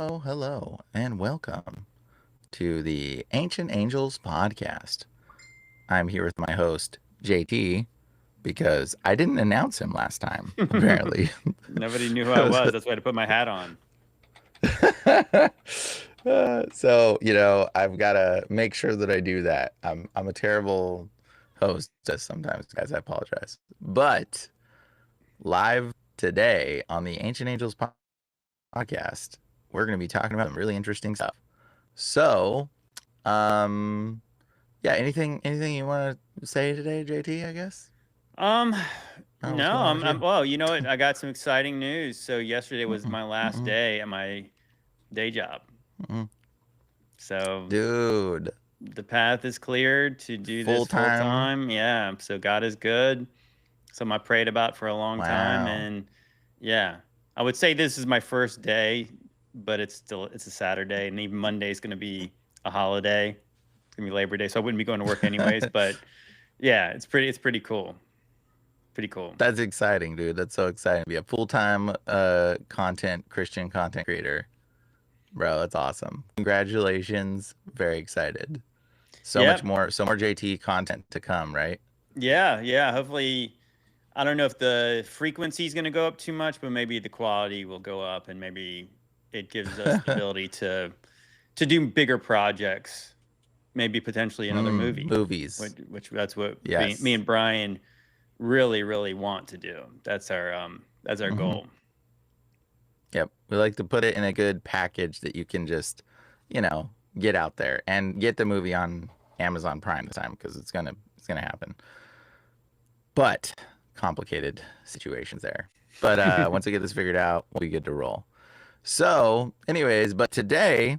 Hello, and welcome to the Ancient Angels podcast. I'm here with my host, JT, because I didn't announce him last time, apparently. Nobody knew who I was. That's why I had to put my hat on. I've got to make sure that I do that. I'm a terrible host sometimes, guys. I apologize. But live today on the Ancient Angels podcast, we're going to be talking about some really interesting stuff. So, um, yeah, anything you want to say today, JT, I guess? Um, What's no, going on I'm, with I'm you? well, you know what? I got some exciting news. So yesterday was Mm-mm, my last mm-mm, day at my day job. mm-mm. So Dude, the path is cleared to do full this full time. time. Yeah. So God is good. Something I prayed about for a long time. Wow. And yeah, I would say this is my first day, but it's a Saturday. And even Monday is going to be a holiday. It's going to be Labor Day. So I wouldn't be going to work anyways. But yeah, it's pretty cool. Pretty cool. That's exciting, dude. That's so exciting to be a full time Christian content creator. Bro, that's awesome. Congratulations. Very excited. So much Yep. more, so more JT content to come, right? Yeah, yeah. Hopefully, I don't know if the frequency is going to go up too much, but maybe the quality will go up, and maybe it gives us the ability to do bigger projects, maybe potentially another movie, Movies. which that's what me Yes. and Brian really want to do. That's our Mm-hmm. goal. Yep. We like to put it in a good package that you can just, get out there and get the movie on Amazon Prime this time because it's gonna happen. But complicated situations there. But once we get this figured out, we'll be good to roll. So, anyways, but today,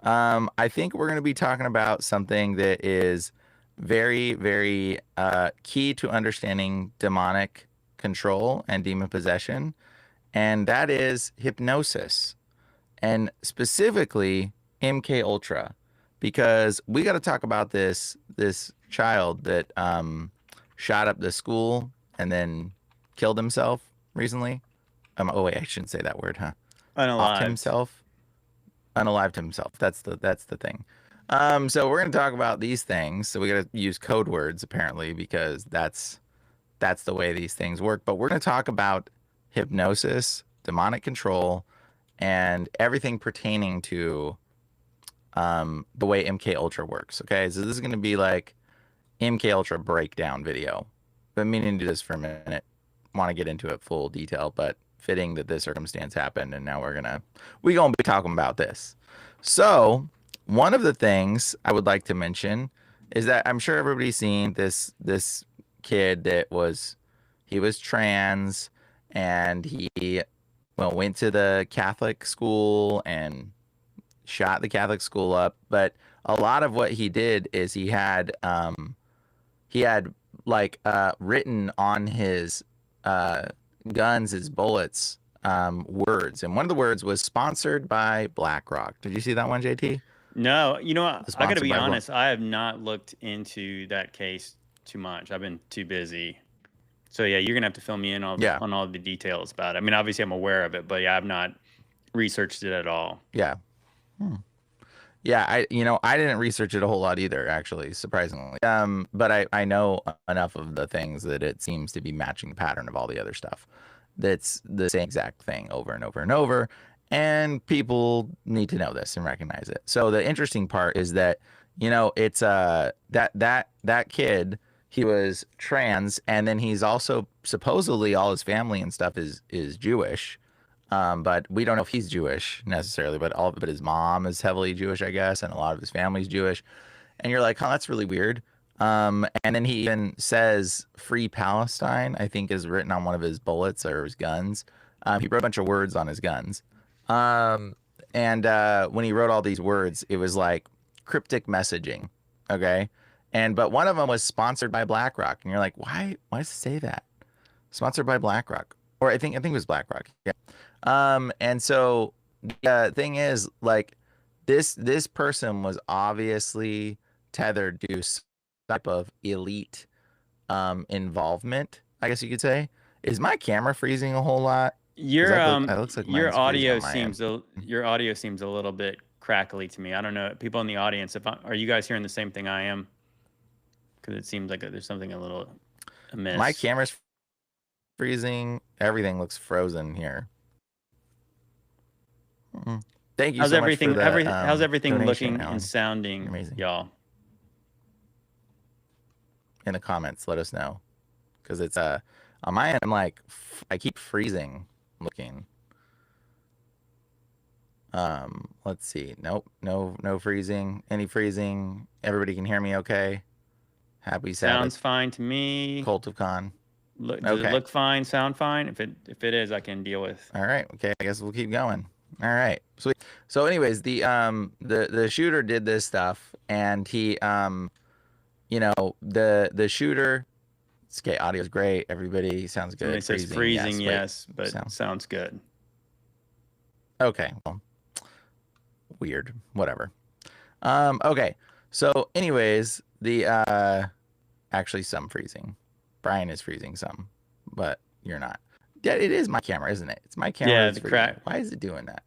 I think we're gonna be talking about something that is very, very key to understanding demonic control and demon possession, and that is hypnosis, and specifically MK Ultra, because we got to talk about this child that shot up the school and then killed himself recently. Oh wait, I shouldn't say that word, huh? Offed Unalived. himself, unalived himself. That's the thing. So we're gonna talk about these things. So we got to use code words apparently because that's the way these things work. But we're gonna talk about hypnosis, demonic control, and everything pertaining to the way MK Ultra works. Okay, so this is going to be like MK Ultra breakdown video. Been meaning to do this for a minute. Want to get into it full detail, but fitting that this circumstance happened, and now we gonna be talking about this. So one of the things I would like to mention is that I'm sure everybody's seen this kid that he was trans and he went to the Catholic school and shot the Catholic school up. But a lot of what he did is he had like written on his uh, guns, his bullets, words, and one of the words was sponsored by BlackRock. Did you see that one, JT? No, you know what? The I got to sponsored be by Black. honest. I have not looked into that case too much. I've been too busy. So yeah, you're gonna have to fill me in Yeah, on all the details about it. I mean, obviously I'm aware of it, but yeah, I've not researched it at all. yeah. Hmm. Yeah, I didn't research it a whole lot either, actually, surprisingly. But I know enough of the things that it seems to be matching the pattern of all the other stuff. That's the same exact thing over and over and over, and people need to know this and recognize it. So the interesting part is that it's that kid, he was trans, and then he's also supposedly all his family and stuff is Jewish, but we don't know if he's Jewish necessarily, but his mom is heavily Jewish, I guess, and a lot of his family's Jewish. And you're like, oh, that's really weird. And then he even says "Free Palestine," I think is written on one of his bullets or his guns. He wrote a bunch of words on his guns. Um, and when he wrote all these words, it was like cryptic messaging. Okay. But one of them was sponsored by BlackRock. And you're like, why does it say that? Sponsored by BlackRock. Or I think it was BlackRock. Yeah. And so the thing is, like, this person was obviously tethered to some type of elite involvement, I guess you could say. Is my camera freezing a whole lot? Your that looks like your mine's freezing audio on my end. seems a little bit crackly to me. I don't know. People in the audience, are you guys hearing the same thing I am? Because it seems like there's something a little My amiss. camera's freezing. Everything looks frozen here. Mm. Thank you How's so much for everything? the How's everything donation, looking and Alan. You're sounding, amazing. y'all? In the comments, let us know, because it's on my end. I'm like I keep freezing looking. Let's see. Nope, no freezing. Any freezing? Everybody can hear me okay? Happy Sabbath. Sounds fine to me. Cult of Con. Does it Okay. look fine? Sound fine? If it is, I can deal with. All right. Okay. I guess we'll keep going. All right. Sweet. So, anyways, the shooter did this stuff, and he the shooter. Okay, audio's great. Everybody sounds Somebody good. says Freezing. freezing, Yes. Wait. yes, but Sound. sounds good. Okay. Well, weird. Whatever. Okay. So, anyways, the actually some freezing. Brian is freezing some, but you're not. Yeah, it is my camera, isn't it? It's my camera Yeah, that's the freezing. Why is it doing that?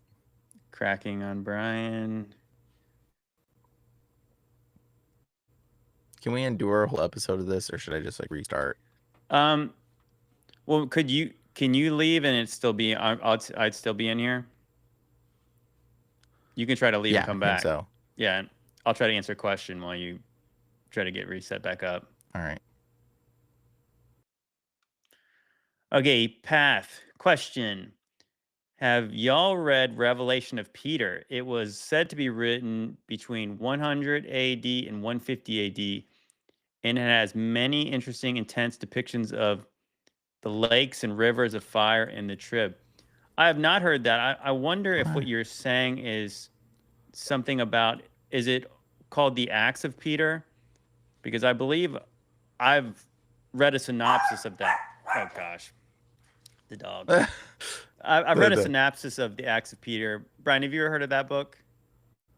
cracking on Brian. Can we endure a whole episode of this, or should I just like restart? Well, can you leave and it still be? I'd still be in here. You can try to leave and Yeah, I come think back. so. Yeah, I'll try to answer a question while you try to get reset back up. All right. Okay, Path. Question. Have y'all read Revelation of Peter? It was said to be written between 100 AD and 150 AD, and it has many interesting, intense depictions of the lakes and rivers of fire in the trib. I have not heard that. I wonder if what you're saying is something about, is it called the Acts of Peter? Because I believe I've read a synopsis of that. Oh gosh, the dog. I've read a The synopsis of the Acts of Peter. Brian, have you ever heard of that book?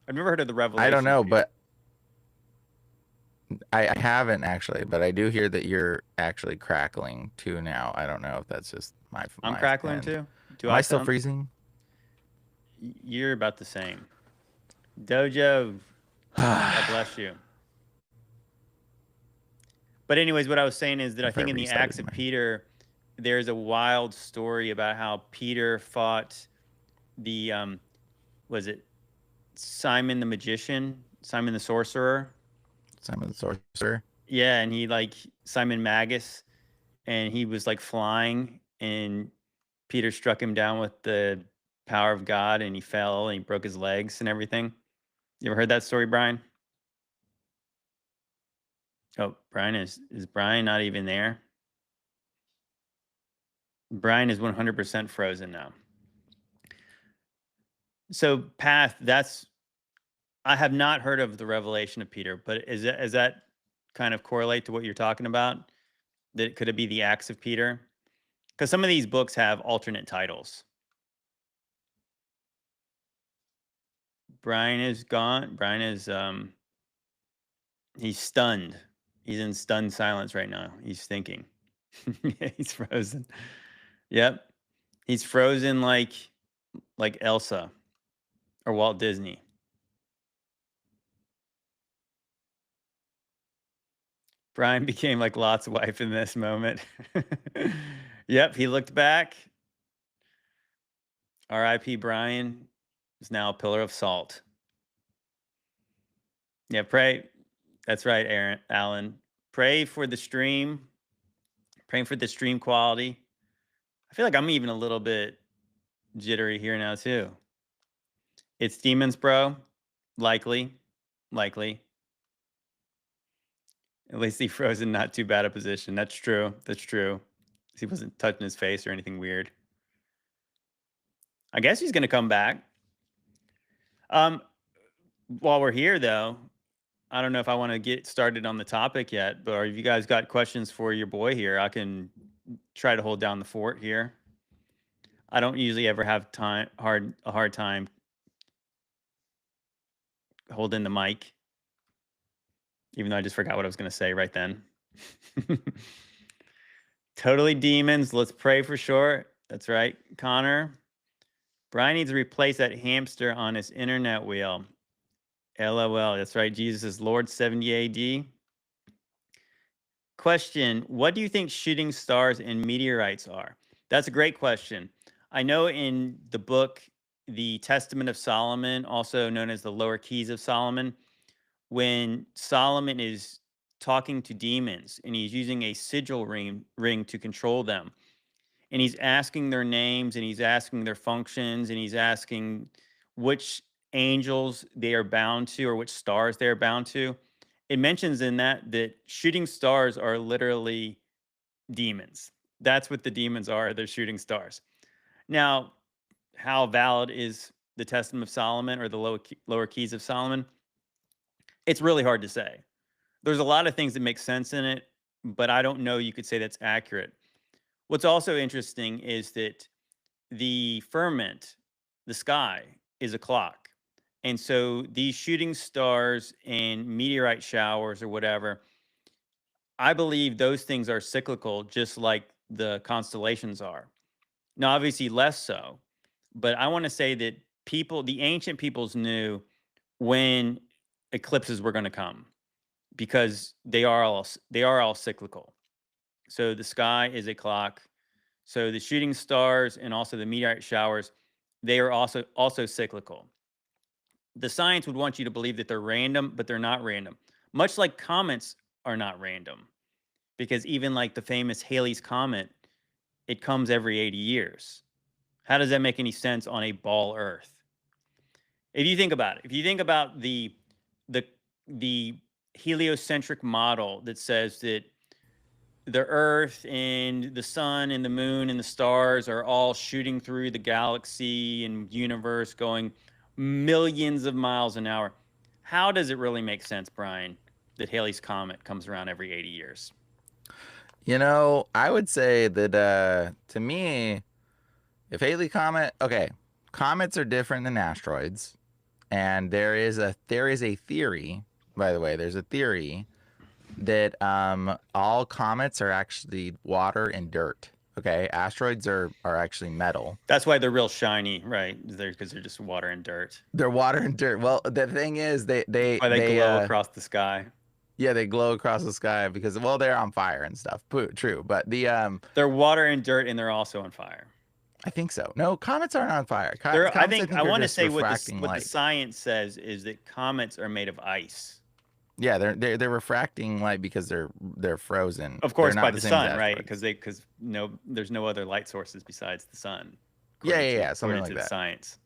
I've never heard of the I don't Revelation of know, Peter. but I haven't actually, but I do hear that you're actually crackling too now. I don't know if that's just I'm my crackling end. too. Do Am I I still sound? freezing? You're about the same. Dojo, God bless you. But anyways, what I was saying is that I If I think in the Acts restarted of my Peter, there's a wild story about how Peter fought the was it Simon the magician, Simon the sorcerer? Simon the Sorcerer. Yeah, and he like Simon Magus, and he was like flying, and Peter struck him down with the power of God, and he fell and he broke his legs and everything. You ever heard that story, Brian? Oh, Brian is Brian not even there? Brian is 100% frozen now. So, Path, that's I have not heard of the revelation of Peter, but is that kind of correlate to what you're talking about? That could it be the Acts of Peter? Because some of these books have alternate titles. Brian is gone. Brian is he's stunned. He's in stunned silence right now. He's thinking. He's frozen. Yep. He's frozen like Elsa or Walt Disney. Brian became like Lot's wife in this moment. Yep, he looked back. R.I.P. Brian is now a pillar of salt. Yeah, pray. That's right, Alan. Pray for the stream. Praying for the stream quality. I feel like I'm even a little bit jittery here now too. It's demons, bro. Likely. Likely. At least he froze in not too bad a position. That's true. That's true. He wasn't touching his face or anything weird. I guess he's gonna come back. While we're here though, I don't know if I want to get started on the topic yet, but have you guys got questions for your boy here? I can try to hold down the fort here. I don't usually ever have a hard time holding the mic, even though I just forgot what I was going to say right then. Totally demons. Let's pray for sure. That's right, Connor. Brian needs to replace that hamster on his internet wheel. LOL. That's right. Jesus is Lord 70 AD. Question: what do you think shooting stars and meteorites are? That's a great question. I know in the book, The Testament of Solomon, also known as the Lower Keys of Solomon, when Solomon is talking to demons and he's using a sigil ring to control them, and he's asking their names and he's asking their functions and he's asking which angels they are bound to or which stars they are bound to. It mentions in that shooting stars are literally demons. That's what the demons are. They're shooting stars. Now, how valid is the Testament of Solomon or the lower keys of Solomon? It's really hard to say. There's a lot of things that make sense in it, but I don't know you could say that's accurate. What's also interesting is that the firmament, the sky, is a clock. And so these shooting stars and meteorite showers or whatever, I believe those things are cyclical, just like the constellations are. Now, obviously, less so, but I want to say that the ancient peoples knew when eclipses were going to come because they are all cyclical. So the sky is a clock. So the shooting stars and also the meteorite showers, they are also cyclical. The science would want you to believe that they're random, but they're not random. Much like comets are not random, because even like the famous Halley's Comet, it comes every 80 years. How does that make any sense on a ball Earth? If you think about it, if you think about the the heliocentric model that says that the Earth and the sun and the moon and the stars are all shooting through the galaxy and universe going millions of miles an hour. How does it really make sense, Brian, that Halley's Comet comes around every 80 years? I would say that to me, if Halley Comet, okay, comets are different than asteroids, and there is a theory, by the way, there's a theory that all comets are actually water and dirt. Okay, asteroids are actually metal. That's why they're real shiny, right? Because they're just water and dirt. They're water and dirt. Well, the thing is, they they Why they they glow uh across the sky. yeah, they glow across the sky because, well, they're on fire and stuff. True, but They're water and dirt, and they're also on fire. I think so. No, comets aren't on fire. I Comets, I think I think, are want to just say refracting what the light. science says is that comets are made of ice. Yeah, they're refracting light because they're frozen. Of They're course, by not the the same as sun, right? asteroids. Because there's no other light sources besides the sun, Yeah, yeah, yeah, something according like to the that. science.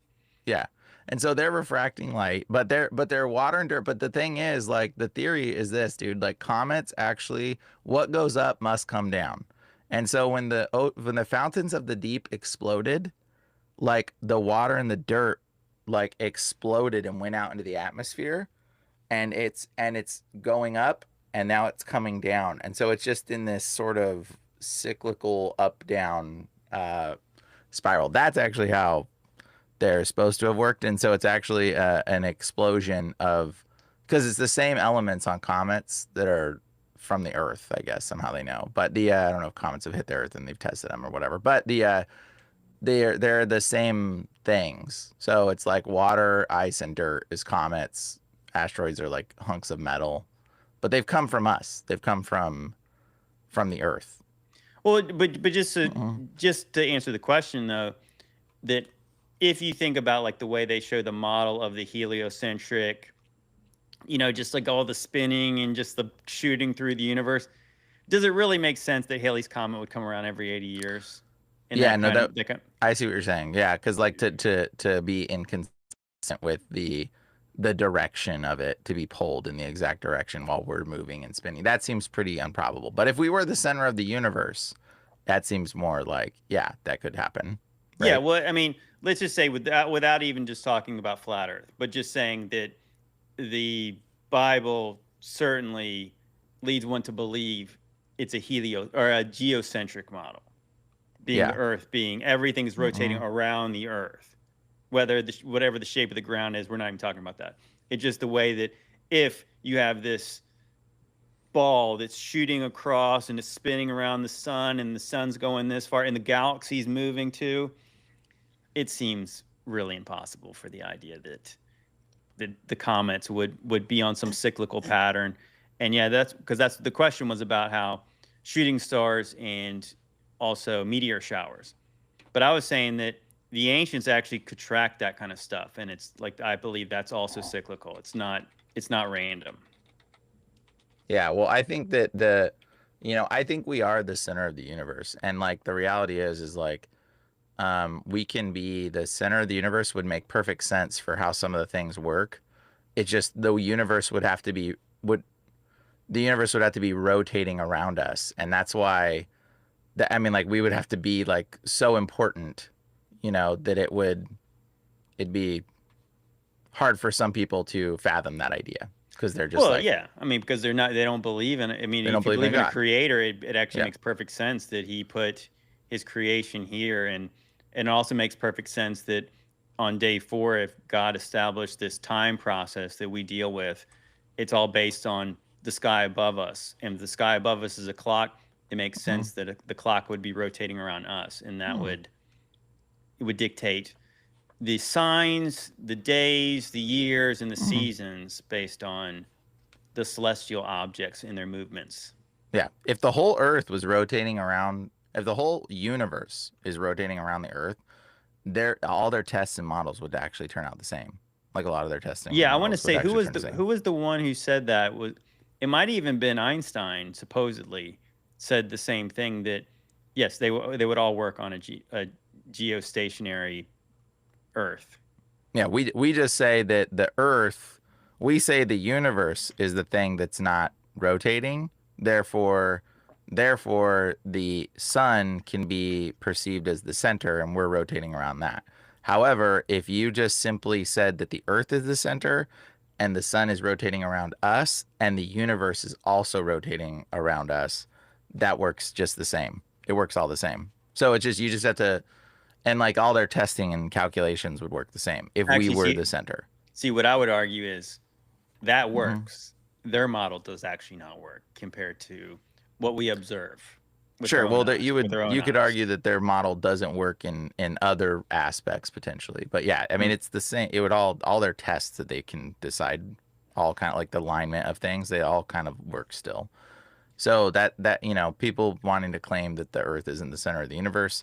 Yeah. And so they're refracting light, but they're water and dirt. But the thing is, like, the theory is this, dude, like comets actually, what goes up must come down. And so when the fountains of the deep exploded, like the water and the dirt like exploded and went out into the atmosphere, and it's going up, and now it's coming down. And so it's just in this sort of cyclical up down spiral. That's actually how they're supposed to have worked. And so it's actually an explosion of, because it's the same elements on comets that are from the Earth, I guess somehow they know. But I don't know if comets have hit the Earth and they've tested them or whatever. But they're the same things. So it's like water, ice, and dirt is comets. Asteroids are like hunks of metal, but they've come from us. They've come from the Earth. Well, but Mm-mm. just to answer the question though, that if you think about like the way they show the model of the heliocentric, just like all the spinning and just the shooting through the universe, does it really make sense that Halley's Comet would come around every 80 years? In Yeah, that no, kind that of that kind, I see what you're saying. Yeah, because like to be inconsistent with the direction of it, to be pulled in the exact direction while we're moving and spinning, that seems pretty improbable. But if we were the center of the universe, that seems more like, yeah, that could happen, yeah. right? Well, I mean, let's just say without even just talking about flat Earth, but just saying that the Bible certainly leads one to believe it's a helio or a geocentric model, being the Yeah. Earth being everything's rotating Mm-mm. around the Earth, whatever the shape of the ground is. We're not even talking about that. It's just the way that if you have this ball that's shooting across and it's spinning around the sun, and the sun's going this far and the galaxy's moving too, it seems really impossible for the idea that the comets would be on some cyclical pattern. And yeah, that's because that's the question was about how shooting stars and also meteor showers. But I was saying that the ancients actually could track that kind of stuff, and it's like I believe that's also cyclical. It's not random. Yeah, well, I think that I think we are the center of the universe, and like the reality is like, we can be the center of the universe would make perfect sense for how some of the things work. It's just would the universe would have to be rotating around us, and that's why I mean, like we would have to be like so important, that it'd be hard for some people to fathom that idea because they're just Well, like yeah. I mean, because they don't believe in it. I mean, they don't if you believe in believe in a God. creator, it actually Yeah. makes perfect sense that he put his creation here, and it also makes perfect sense that on day 4, if God established this time process that we deal with, it's all based on the sky above us. And if the sky above us is a clock, it makes Mhm. sense that the clock would be rotating around us, and that Hmm. would dictate the signs, the days, the years, and the Hmm. seasons based on the celestial objects in their movements. Yeah. If the whole Earth was rotating around, if the whole universe is rotating around the Earth, all their tests and models would actually turn out the same. Like a lot of their testing and Yeah, I want to models would say actually turn the who same. was the one who said that was it might have even been Einstein supposedly said the same thing that yes, they would all work on a geostationary Earth. Yeah, we just say that the Earth, we say the universe is the thing that's not rotating. Therefore, the sun can be perceived as the center, and we're rotating around that. However, if you just simply said that the Earth is the center, and the sun is rotating around us, and the universe is also rotating around us, that works just the same. It works all the same. So it's just you just have to, and like all their testing and calculations would work the same if we Actually, were the center. see what I would argue is that Hmm. works. Their model does actually not work compared to what we observe with our Sure. own Well, eyes. With our own you could eyes. argue that their model doesn't work in other aspects potentially, but yeah, I mean it's the same. It would all their tests that they can decide all kind of like the alignment of things. They all kind of work still. So that people wanting to claim that the Earth is in the center of the universe,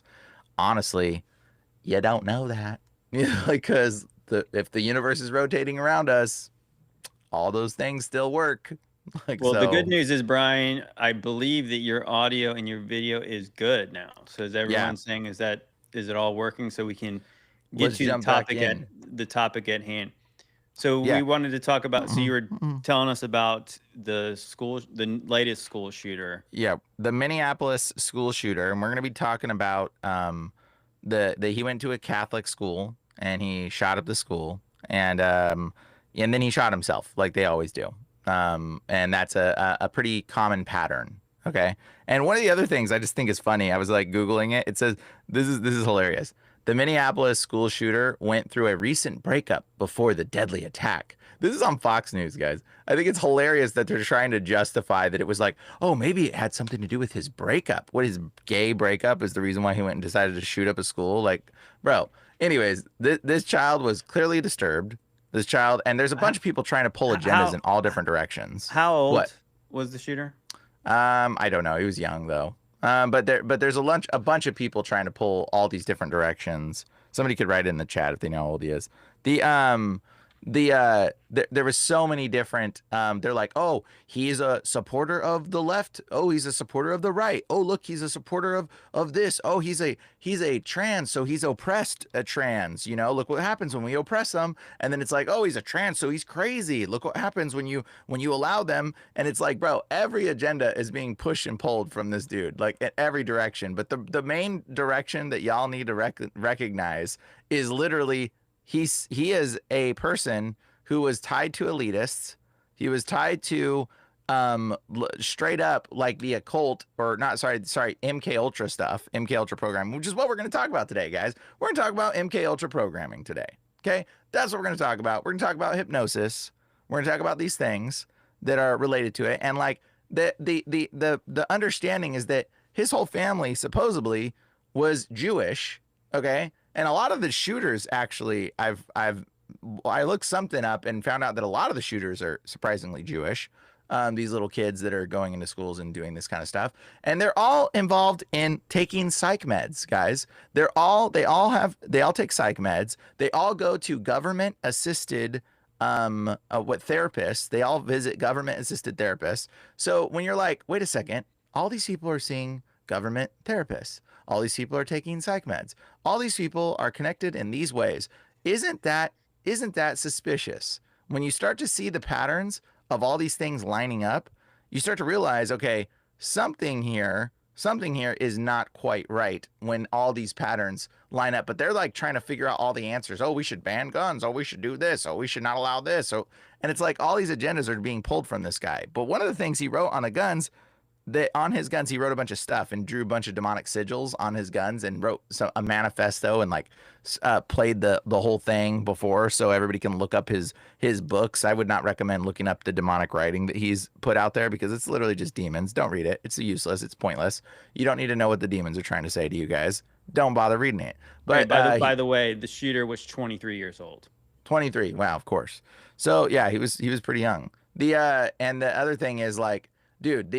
honestly, you don't know that, because if the universe is rotating around us, all those things still work. Like Well, the good so, news is, Brian, I believe that your audio and your video is good now. So is yeah. everyone saying is it all working so we can get Let's to jump back in. the topic at hand. So we Yeah. wanted to talk about so Mm-mm, you were mm-mm. telling us about the latest school shooter. Yeah, the Minneapolis school shooter, and we're going to be talking about the he went to a Catholic school and he shot up the school, and then he shot himself like they always do. And that's a pretty common pattern. Okay. And one of the other things I just think is funny, I was like Googling it. It says this is hilarious. The Minneapolis school shooter went through a recent breakup before the deadly attack. This is on Fox News, guys. I think it's hilarious that they're trying to justify that it was like, oh, maybe it had something to do with his breakup. What, his gay breakup is the reason why he went and decided to shoot up a school? Like, bro. Anyways, this child was clearly disturbed. This child, and there's a How bunch of people trying to pull agendas how, in all different directions. how What? old was the shooter? I don't know. He was young though. But there's a bunch of people trying to pull all these different directions. Somebody could write it in the chat if they know how old he is. The there was so many different they're like, oh, he's a supporter of the left, oh, he's a supporter of the right, oh, look, he's a supporter of this, oh, he's a trans, so he's oppressed a trans, look what happens when we oppress them. And then it's like, oh, he's a trans, so he's crazy, look what happens when you allow them. And it's like, bro, every agenda is being pushed and pulled from this dude, like in every direction. But the main direction that y'all need to recognize is literally he is a person who was tied to elitists. He was tied to straight up like the occult, or not, sorry, MK Ultra stuff, MK Ultra programming, which is what we're going to talk about today, guys. We're going to talk about MK Ultra programming today. Okay? That's what we're going to talk about. We're going to talk about hypnosis. We're going to talk about these things that are related to it. And like The understanding is that his whole family supposedly was Jewish, okay? And a lot of the shooters actually, I looked something up and found out that a lot of the shooters are surprisingly Jewish. These little kids that are going into schools and doing this kind of stuff, and they're all involved in taking psych meds, guys. They all take psych meds. They all go to government assisted what therapists. They all visit government assisted therapists. So when you're like, wait a second, all these people are seeing government therapists. All these people are taking psych meds. All these people are connected in these ways. Isn't that suspicious? When you start to see the patterns of all these things lining up, you start to realize, okay, something here is not quite right when all these patterns line up. But they're like trying to figure out all the answers. Oh, we should ban guns. Oh, we should do this. Oh, we should not allow this. So, and it's like all these agendas are being pulled from this guy. But one of the things he wrote on his guns, he wrote a bunch of stuff and drew a bunch of demonic sigils on his guns and wrote a manifesto and like played the whole thing before, so everybody can look up his books. I would not recommend looking up the demonic writing that he's put out there because it's literally just demons. Don't read it. It's useless. It's pointless. You don't need to know what the demons are trying to say to you guys. Don't bother reading it. But by the way, the shooter was 23 years old. 23. Wow, of course. So yeah, he was pretty young. And the other thing is like, dude,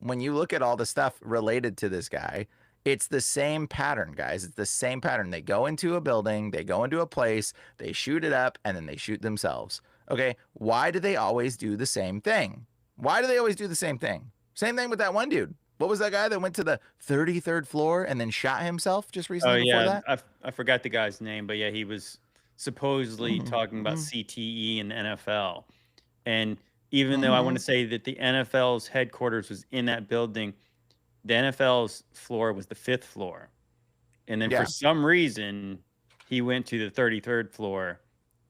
when you look at all the stuff related to this guy, it's the same pattern, guys. It's the same pattern. They go into a building, they go into a place, they shoot it up, and then they shoot themselves. Okay, why do they always do the same thing? Why do they always do the same thing? Same thing with that one dude. What was that guy that went to the 33rd floor and then shot himself just Oh recently before yeah, that? I forgot the guy's name, but yeah, he was supposedly Mhm, talking about mhm. CTE and the NFL. And even though I want Mm-hmm. to say that the NFL's headquarters was in that building, the NFL's floor was the 5th floor. And then for Yeah. some reason, he went to the 33rd floor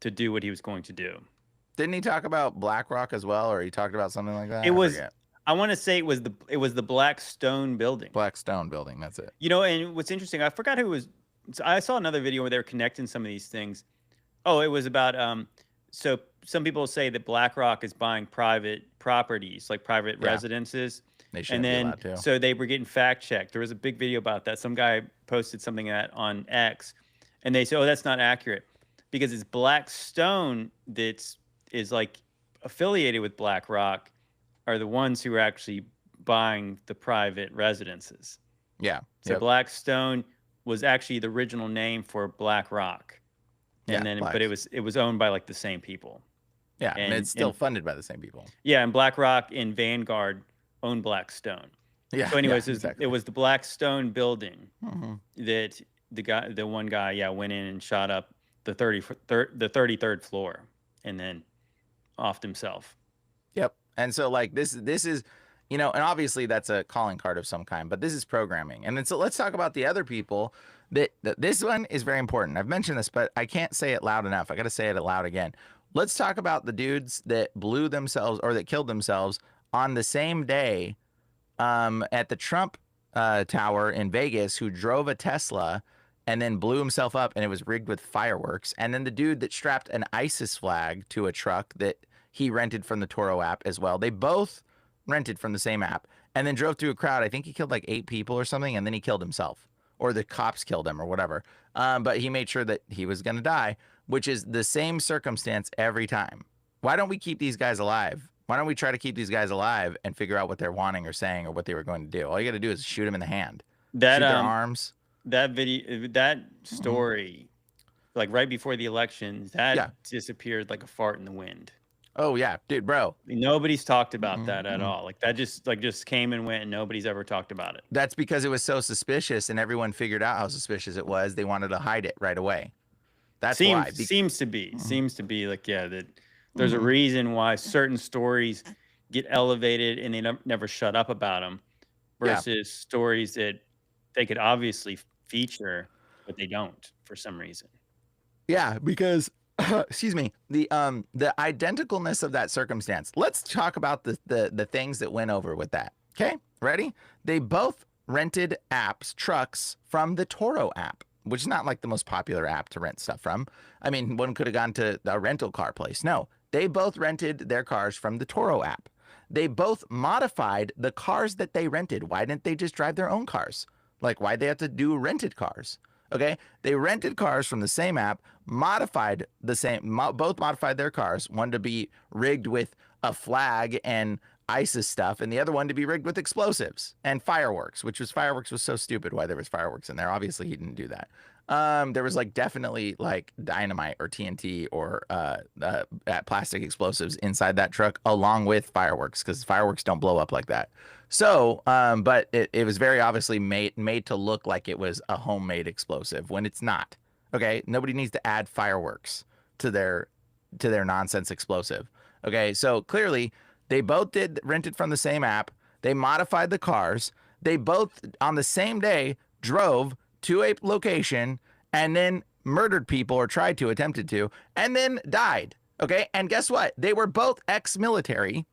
to do what he was going to do. Didn't he talk about BlackRock as well, or he talked about something like It that? I was forget. I want to say it was the Black Stone building. Black Stone building. That's it. And what's interesting, I forgot who was. So I saw another video where they were connecting some of these things. Oh, it was about so some people say that BlackRock is buying private properties, like private Yeah. residences. They And shouldn't be then allowed to. so they were getting fact checked. There was a big video about that. Some guy posted something on X, and they said, "Oh, that's not accurate," because it's Blackstone is like affiliated with BlackRock are the ones who are actually buying the private residences. Yeah. So Yep. Blackstone was actually the original name for BlackRock, Yeah. and then but Blacks. it was owned by like the same people. Yeah. And And it's still and funded by the same people. yeah, and BlackRock and Vanguard owned Blackstone. Yeah. So, Yeah. anyways, Exactly. it was the Blackstone building Hmm. that the one guy, yeah, went in and shot up the 33rd floor, and then offed himself. Yep. And so like this is, and obviously that's a calling card of some kind, but this is programming. And then so let's talk about the other people that this one is very important. I've mentioned this, but I can't say it loud enough. I got to say it loud again. Let's talk about the dudes that blew themselves or that killed themselves on the same day at the Trump Tower in Vegas, who drove a Tesla and then blew himself up, and it was rigged with fireworks. And then the dude that strapped an ISIS flag to a truck that he rented from the Toro app as well. They both rented from the same app and then drove through a crowd. I think he killed like 8 people or something, and then he killed himself, or the cops killed him or whatever. But he made sure that he was going to die, which is the same circumstance every time. Why don't we keep these guys alive? Why don't we try to keep these guys alive and figure out what they're wanting or saying or what they were going to do? All you got to do is shoot them in the hand, That shoot their arms. that video, that Mhm. story, like right before the election, that Yeah. disappeared like a fart in the wind. Oh yeah, dude, bro. Nobody's talked about Mhm, that at mhm. all. Like that just came and went, and nobody's ever talked about it. That's because it was so suspicious, and everyone figured out how suspicious it was. They wanted to hide it right away. That's why. Mhm, Seems to be like, yeah, that there's a mhm. reason why certain stories get elevated and they never shut up about them, Yeah, versus stories that they could obviously feature but they don't for some reason. yeah, because excuse me, the identicalness of that circumstance. Let's talk about the things that went over with that. Okay, ready? They both rented trucks from the Toro app, which is not like the most popular app to rent stuff from. I mean, one could have gone to a rental car place. No, they both rented their cars from the Toro app. They both modified the cars that they rented. Why didn't they just drive their own cars? Like, why'd they have to do rented cars? Okay, they rented cars from the same app, modified the same, both modified their cars. One to be rigged with a flag and ISIS stuff, and the other one to be rigged with explosives and fireworks. Fireworks was so stupid. Why there was fireworks in there? Obviously, he didn't do that. There was like definitely like dynamite or TNT or plastic explosives inside that truck, along with fireworks, because fireworks don't blow up like that. So, but it was very obviously made to look like it was a homemade explosive when it's not. Okay, nobody needs to add fireworks to their nonsense explosive. Okay, so clearly they both did rented from the same app. They modified the cars. They both on the same day drove to a location and then murdered people, or attempted to, and then died. Okay, and guess what? They were both ex-military.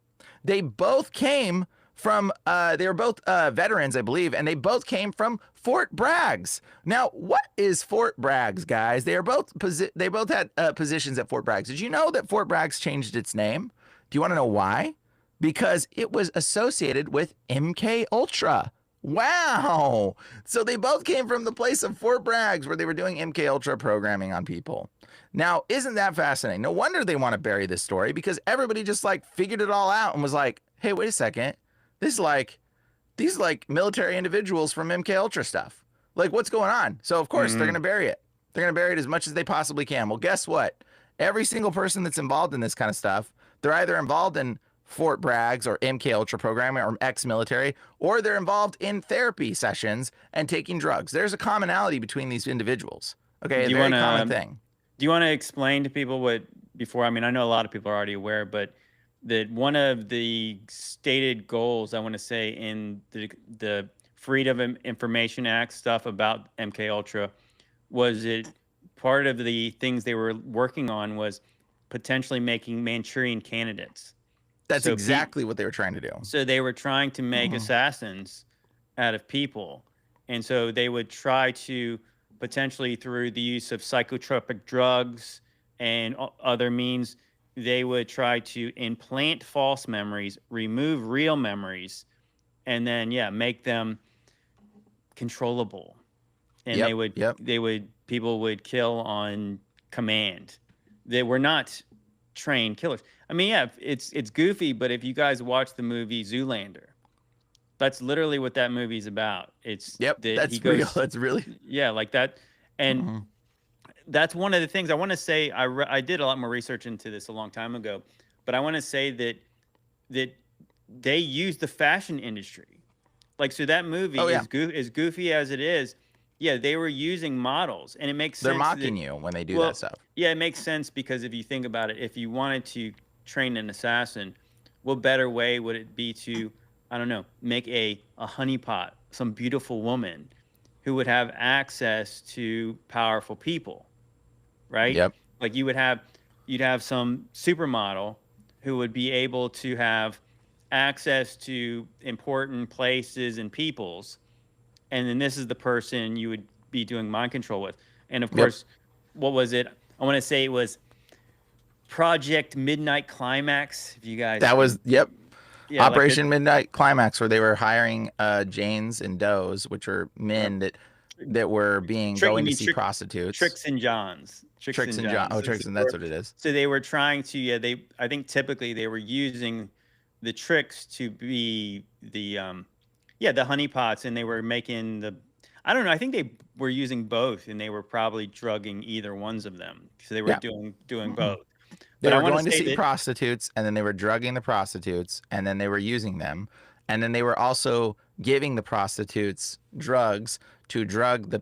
They both came from they were both veterans, I believe, and they both came from Fort Braggs. Now, what is Fort Braggs, guys? They both had positions at Fort Braggs. Did you know that Fort Braggs changed its name? Do you want to know why? Because it was associated with MK Ultra. Wow. So they both came from the place of Fort Braggs, where they were doing MK Ultra programming on people. Now, isn't that fascinating? No wonder they want to bury this story, because everybody just like figured it all out and was like, hey, wait a second. These like military individuals from MK Ultra stuff. Like, what's going on? So of course they're going to bury it. They're going to bury it as much as they possibly can. Well, guess what? Every single person that's involved in this kind of stuff, they're either involved in Fort Braggs or MK Ultra programming or ex-military, or they're involved in therapy sessions and taking drugs. There's a commonality between these individuals. Okay, a very common thing. Do you want to explain to people what before? I mean, I know a lot of people are already aware, but that one of the stated goals, I want to say, in the Freedom of Information Act stuff about MK Ultra was it part of the things they were working on was potentially making Manchurian candidates. That's exactly what they were trying to do. So they were trying to make assassins out of people. And so they would try to potentially, through the use of psychotropic drugs and other means, they would try to implant false memories, remove real memories, and then, make them controllable. And people would kill on command. They were not trained killers. I mean, it's goofy, but if you guys watch the movie Zoolander, that's literally what that movie's about. It's that's real. That's really like that. And that's one of the things I want to say. I did a lot more research into this a long time ago, but I want to say that they use the fashion industry. Like, so that movie as goofy as it is, they were using models, and it makes sense. They're mocking you when they do that stuff. Yeah, it makes sense, because if you think about it, if you wanted to train an assassin, what better way would it be to, I don't know, make a honeypot, some beautiful woman who would have access to powerful people, right? Yep. Like you'd have some supermodel who would be able to have access to important places and peoples, and then this is the person you would be doing mind control with. And of course, what was it? I want to say it was Project Midnight Climax. If you guys, that was Operation Midnight Climax, where they were hiring Janes and Does, which are men that were going to see prostitutes. Tricks and Johns. Tricks and John. Oh, Tricks and that's what it is. So they were trying to I think typically they were using the tricks to be the honeypots, and they were making I don't know, I think they were using both, and they were probably drugging either ones of them. So they were doing both. They were going to see prostitutes, and then they were drugging the prostitutes, and then they were using them, and then they were also giving the prostitutes drugs to drug the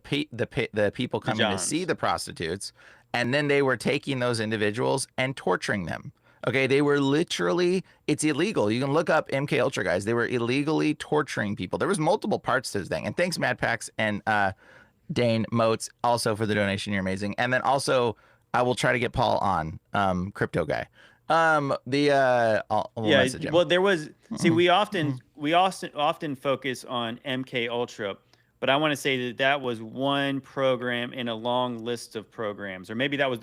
people coming to see the prostitutes, and then they were taking those individuals and torturing them. Okay, they were literally, it's illegal. You can look up MK Ultra, guys. They were illegally torturing people. There was multiple parts to this thing. And thanks, Mad Pax and Dane Moats, also for the donation. You're amazing. And then also, I will try to get Paul on, crypto guy. We'll message him. Well, there was, see, we often focus on MK Ultra, but I want to say that was one program in a long list of programs, or maybe that was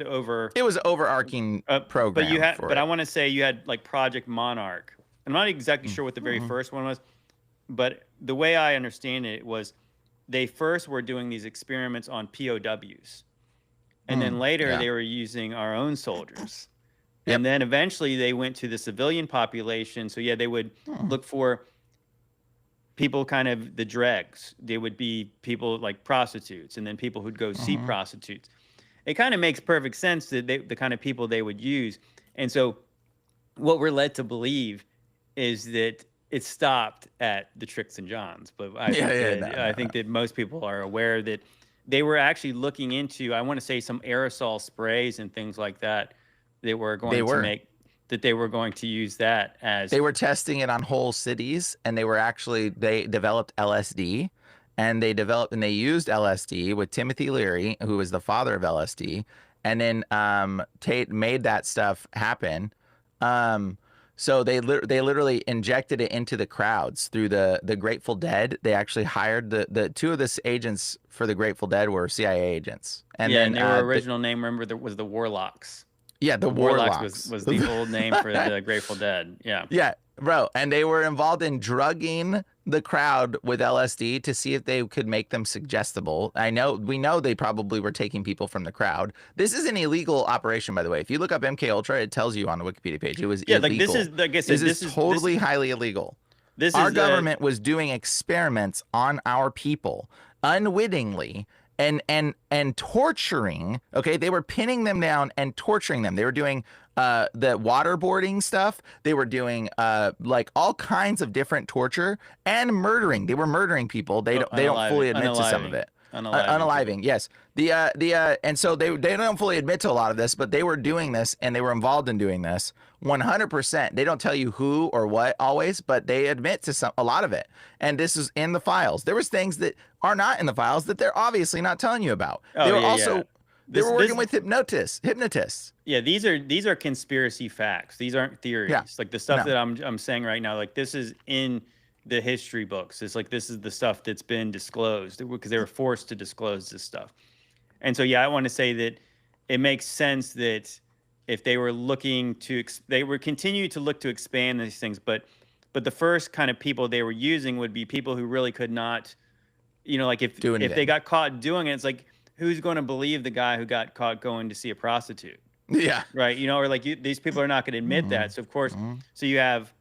it was overarching program. But I want to say you had like Project Monarch, I'm not exactly sure what the very first one was, but the way I understand it was they first were doing these experiments on POWs. And then later Yeah. they were using our own soldiers. And Yep. then eventually they went to the civilian population. So yeah, they would look for people kind of the dregs. They would be people like prostitutes, and then people who'd go see prostitutes. It kind of makes perfect sense that the kind of people they would use. And so what we're led to believe is that it stopped at the Tricks and Johns. But I think Yeah. that I think that most people are aware that they were actually looking into, I want to say, some aerosol sprays and things like that that were They going to were. make that they were going to use that as They were testing it on whole cities, and they developed LSD, and they used LSD with Timothy Leary, who was the father of LSD, and then Tate made that stuff happen. So they literally injected it into the crowds through the Grateful Dead. They actually hired the two of the agents for the Grateful Dead were CIA agents, and yeah, then and their original name, remember, was the Warlocks. the The Warlocks Warlocks. was the old name for the Grateful Dead. Yeah. Yeah, bro. And they were involved in drugging the crowd with LSD to see if they could make them suggestible. We know they probably were taking people from the crowd. This is an illegal operation, by the way. If you look up MK Ultra, it tells you on the Wikipedia page it was Yeah, illegal. like this is, like I said, this is totally highly illegal. Our government was doing experiments on our people unwittingly and torturing. Okay, they were pinning them down and torturing them. They were doing the waterboarding stuff. They were doing like all kinds of different torture and murdering. They were murdering people. They don't fully admit to some of it. Unaliving, yes. And so they don't fully admit to a lot of this, but they were doing this and they were involved in doing this 100%. They don't tell you who or what always, but they admit to a lot of it. And this is in the files. There was things that are not in the files that they're obviously not telling you about. Oh, they were yeah, also yeah. they were working with hypnotists. Yeah, these are conspiracy facts. These aren't theories. Yeah. Like the stuff that I'm saying right now, like this is in the history books. It's like this is the stuff that's been disclosed because they were forced to disclose this stuff. And so yeah, I want to say that it makes sense that if they were looking to they were continue to look to expand these things, but the first kind of people they were using would be people who really could not, like if they got caught doing it, it's like, who's going to believe the guy who got caught going to see a prostitute? Yeah. Right. Or like these people are not going to admit that. So of course, so you have,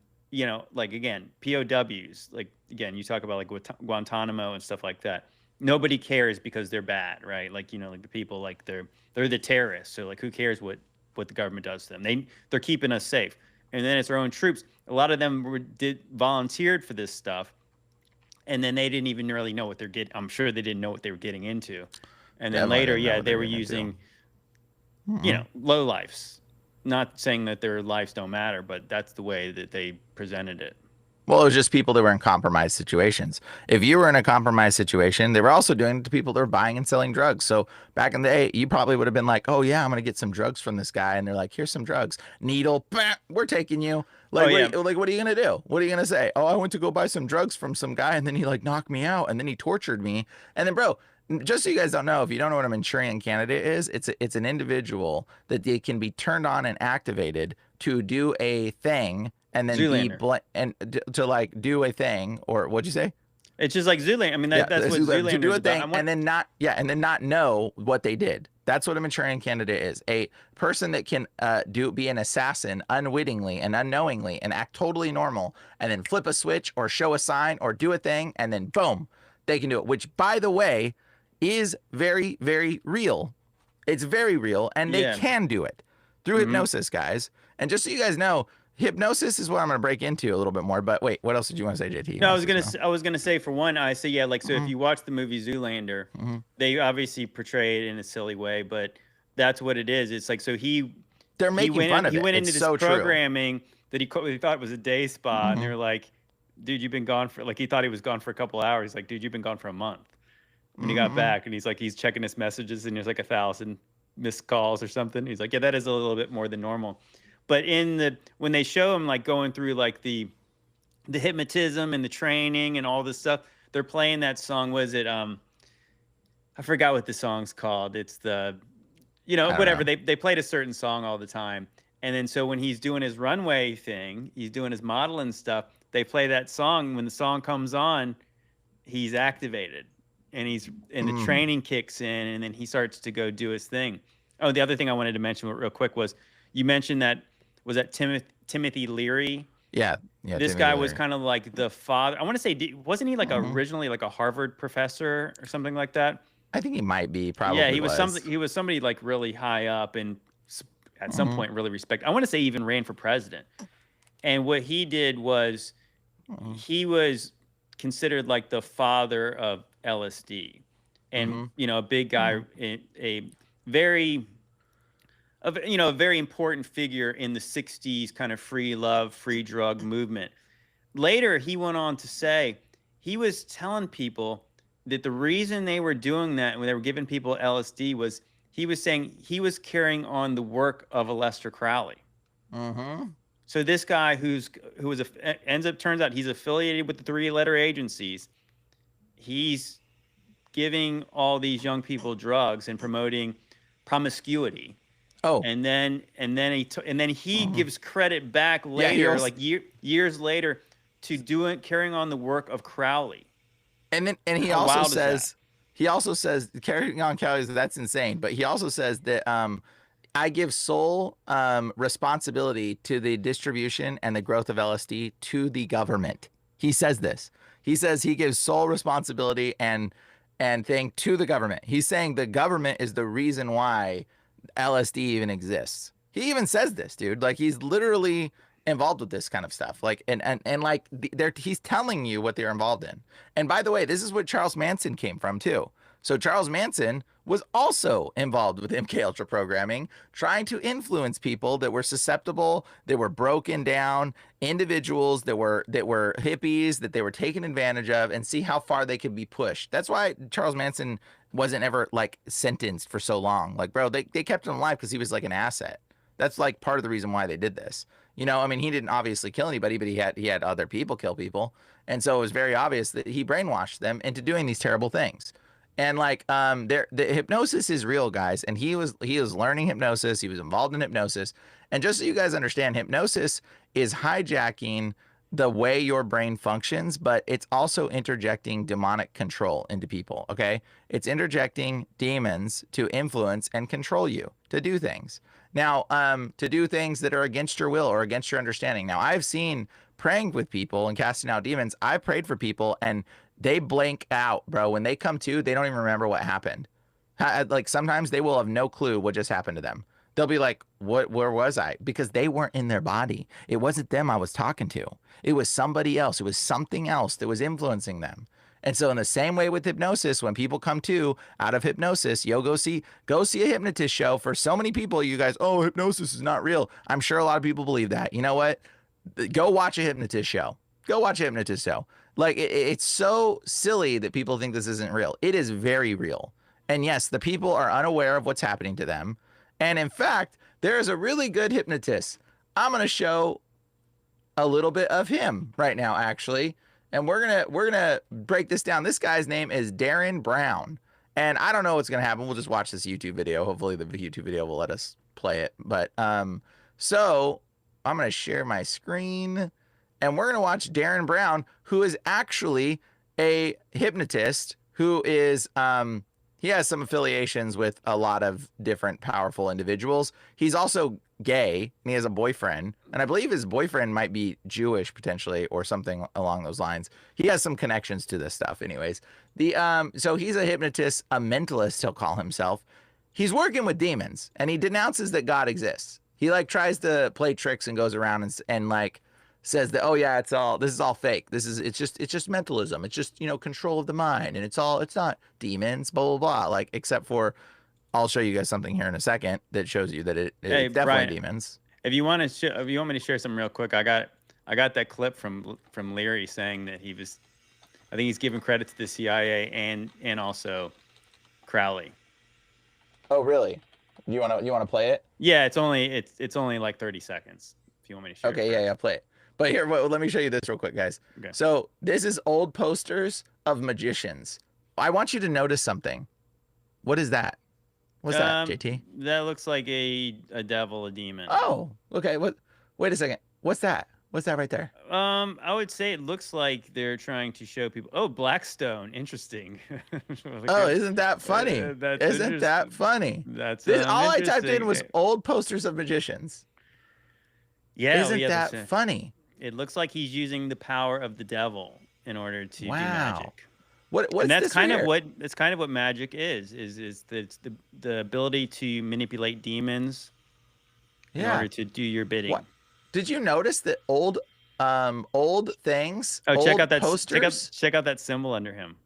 like again, POWs, like again, you talk about like Guantanamo and stuff like that. Nobody cares because they're bad, right? Like, like the people, like they're the terrorists. So like, who cares what the government does to them? They're keeping us safe. And then it's our own troops. A lot of them volunteered for this stuff. And then they didn't even really know what they're getting. I'm sure they didn't know what they were getting into. And then later, they were using, low lifes. Not saying that their lives don't matter, but that's the way that they presented it. Well, it was just people that were in compromised situations. If you were in a compromised situation, they were also doing it to people that were buying and selling drugs. So back in the day, you probably would have been like, oh, yeah, I'm going to get some drugs from this guy. And they're like, here's some drugs. Needle, bah, we're taking you. Like, what are you going to do? What are you going to say? Oh, I went to go buy some drugs from some guy, and then he like knocked me out, and then he tortured me. And then, bro, just so you guys don't know, if you don't know what a Manchurian Candidate is, it's an individual that they can be turned on and activated to do a thing and then to like do a thing, or what'd you say? It's just like Zoolander. I mean, that's what Zoolander to do a thing about. and then not know what they did. That's what a Manchurian Candidate is. A person that can be an assassin unwittingly and unknowingly and act totally normal and then flip a switch or show a sign or do a thing and then boom, they can do it. Which, by the way, is very, very real. It's very real, and they can do it through hypnosis, guys. And just so you guys know, hypnosis is what I'm going to break into a little bit more. But wait, what else did you want to say, JT? No, I was gonna say, for one, I say, yeah, like, so if you watch the movie Zoolander, they obviously portray it in a silly way, but that's what it is. It's like, so they're making fun of it. He went into it's this so programming that he thought was a day spa, and they're like, dude, you've been gone for, like, he thought he was gone for a couple hours. Like, dude, you've been gone for a month. When he got back, and he's checking his messages, and there's like 1,000 missed calls or something. He's like, yeah, that is a little bit more than normal. But when they show him like going through like the hypnotism and the training and all this stuff, they're playing that song. Was it I forgot what the song's called. It's the whatever. They played a certain song all the time, And then so when he's doing his runway thing, he's doing his modeling stuff, they play that song. When the song comes on, he's activated, and the Mm. training kicks in, and then he starts to go do his thing. Oh, the other thing I wanted to mention real quick was, you mentioned that, was that Timothy Leary? Yeah, yeah, This Timothy guy was Leary. kind of like the father. I want to say, wasn't he like Hmm. originally like a Harvard professor or something like that? I think he might be, Yeah, probably he was something. was. He was somebody like really high up, and at some Hmm. point really respect. I want to say even ran for president. And what he did was, Hmm. he was considered like the father of LSD, and Hmm. a big guy, a very a very important figure in the 60s kind of free love, free drug movement. Later, he went on to say he was telling people that the reason they were doing that when they were giving people LSD was, he was saying he was carrying on the work of Aleister Crowley. Hmm. So this guy who was ends up turns out he's affiliated with the three-letter agencies. He's giving all these young people drugs and promoting promiscuity, Oh. and then he Hmm. gives credit back Yeah, he later, also, like years later, to carrying on the work of Crowley. and he How also wild is that? says, carrying on calories, that's insane, but he also says that I give sole responsibility to the distribution and the growth of LSD to the government. He says this. He says he gives sole responsibility and thing to the government. He's saying the government is the reason why LSD even exists. He even says this, dude. Like, he's literally involved with this kind of stuff. Like, and like they're he's telling you what they're involved in. And by the way, this is what Charles Manson came from too. So Charles Manson was also involved with MK Ultra programming, trying to influence people that were susceptible, that were broken down, individuals that were hippies, that they were taken advantage of, and see how far they could be pushed. That's why Charles Manson wasn't ever like sentenced for so long. Like, bro, they kept him alive because he was like an asset. That's like part of the reason why they did this. I mean, he didn't obviously kill anybody, but he had other people kill people. And so it was very obvious that he brainwashed them into doing these terrible things. And like the hypnosis is real, guys. And he was learning hypnosis, he was involved in hypnosis. And just so you guys understand, hypnosis is hijacking the way your brain functions, but it's also interjecting demonic control into people. Okay. It's interjecting demons to influence and control you to do things. Now, to do things that are against your will or against your understanding. Now, I've seen praying with people and casting out demons. I prayed for people and they blank out, bro. When they come to, they don't even remember what happened. Like, sometimes they will have no clue what just happened to them. They'll be like, "What? Where was I?" Because they weren't in their body. It wasn't them I was talking to. It was somebody else. It was something else that was influencing them. And so, in the same way with hypnosis, when people come to out of hypnosis, go see a hypnotist show. For so many people, you guys, oh, hypnosis is not real. I'm sure a lot of people believe that. You know what? Go watch a hypnotist show. Go watch a hypnotist show. Like, it's so silly that people think this isn't real. It is very real. And yes, the people are unaware of what's happening to them. And in fact, there is a really good hypnotist. I'm going to show a little bit of him right now, actually. And we're gonna break this down. This guy's name is Darren Brown. And I don't know what's gonna happen. We'll just watch this YouTube video. Hopefully the YouTube video will let us play it. But so I'm gonna share my screen and we're gonna watch Darren Brown, who is actually a hypnotist who is he has some affiliations with a lot of different powerful individuals. He's also gay and he has a boyfriend, and I believe his boyfriend might be Jewish potentially or something along those lines. He has some connections to this stuff. Anyways, the so he's a hypnotist, a mentalist, he'll call himself. He's working with demons and he denounces that God exists. He like tries to play tricks and goes around and like says that, oh yeah, this is all fake. It's just mentalism. It's just, control of the mind, and it's not demons, blah blah blah. Like, except for, I'll show you guys something here in a second that shows you that Hey, it's definitely Brian, demons. if you want to, if you want me to share something real quick, I got that clip from Leary saying that he was, I think he's giving credit to the CIA and also Crowley. Oh really? You want to play it? Yeah, it's only like 30 seconds. If you want me to share it Okay, yeah, first. yeah, play it. But here, let me show you this real quick, guys. Okay. So this is old posters of magicians. I want you to notice something. What is that? What's that, JT? That looks like a devil, a demon. Oh, okay. What? Wait a second. What's that? What's that right there? I would say it looks like they're trying to show people. Oh, Blackstone, interesting. Oh, Okay. isn't that funny? That's Isn't that interesting. funny? That's This all I typed in interesting. was old posters of magicians. Yeah, well, Isn't yeah, that funny? it looks like he's using the power of the devil in order to do Wow. magic. And What's this right here? that's kind of what magic is the ability to manipulate demons in Yeah. order to do your bidding. What? Did you notice that old things, Oh, old posters? check out that symbol under him.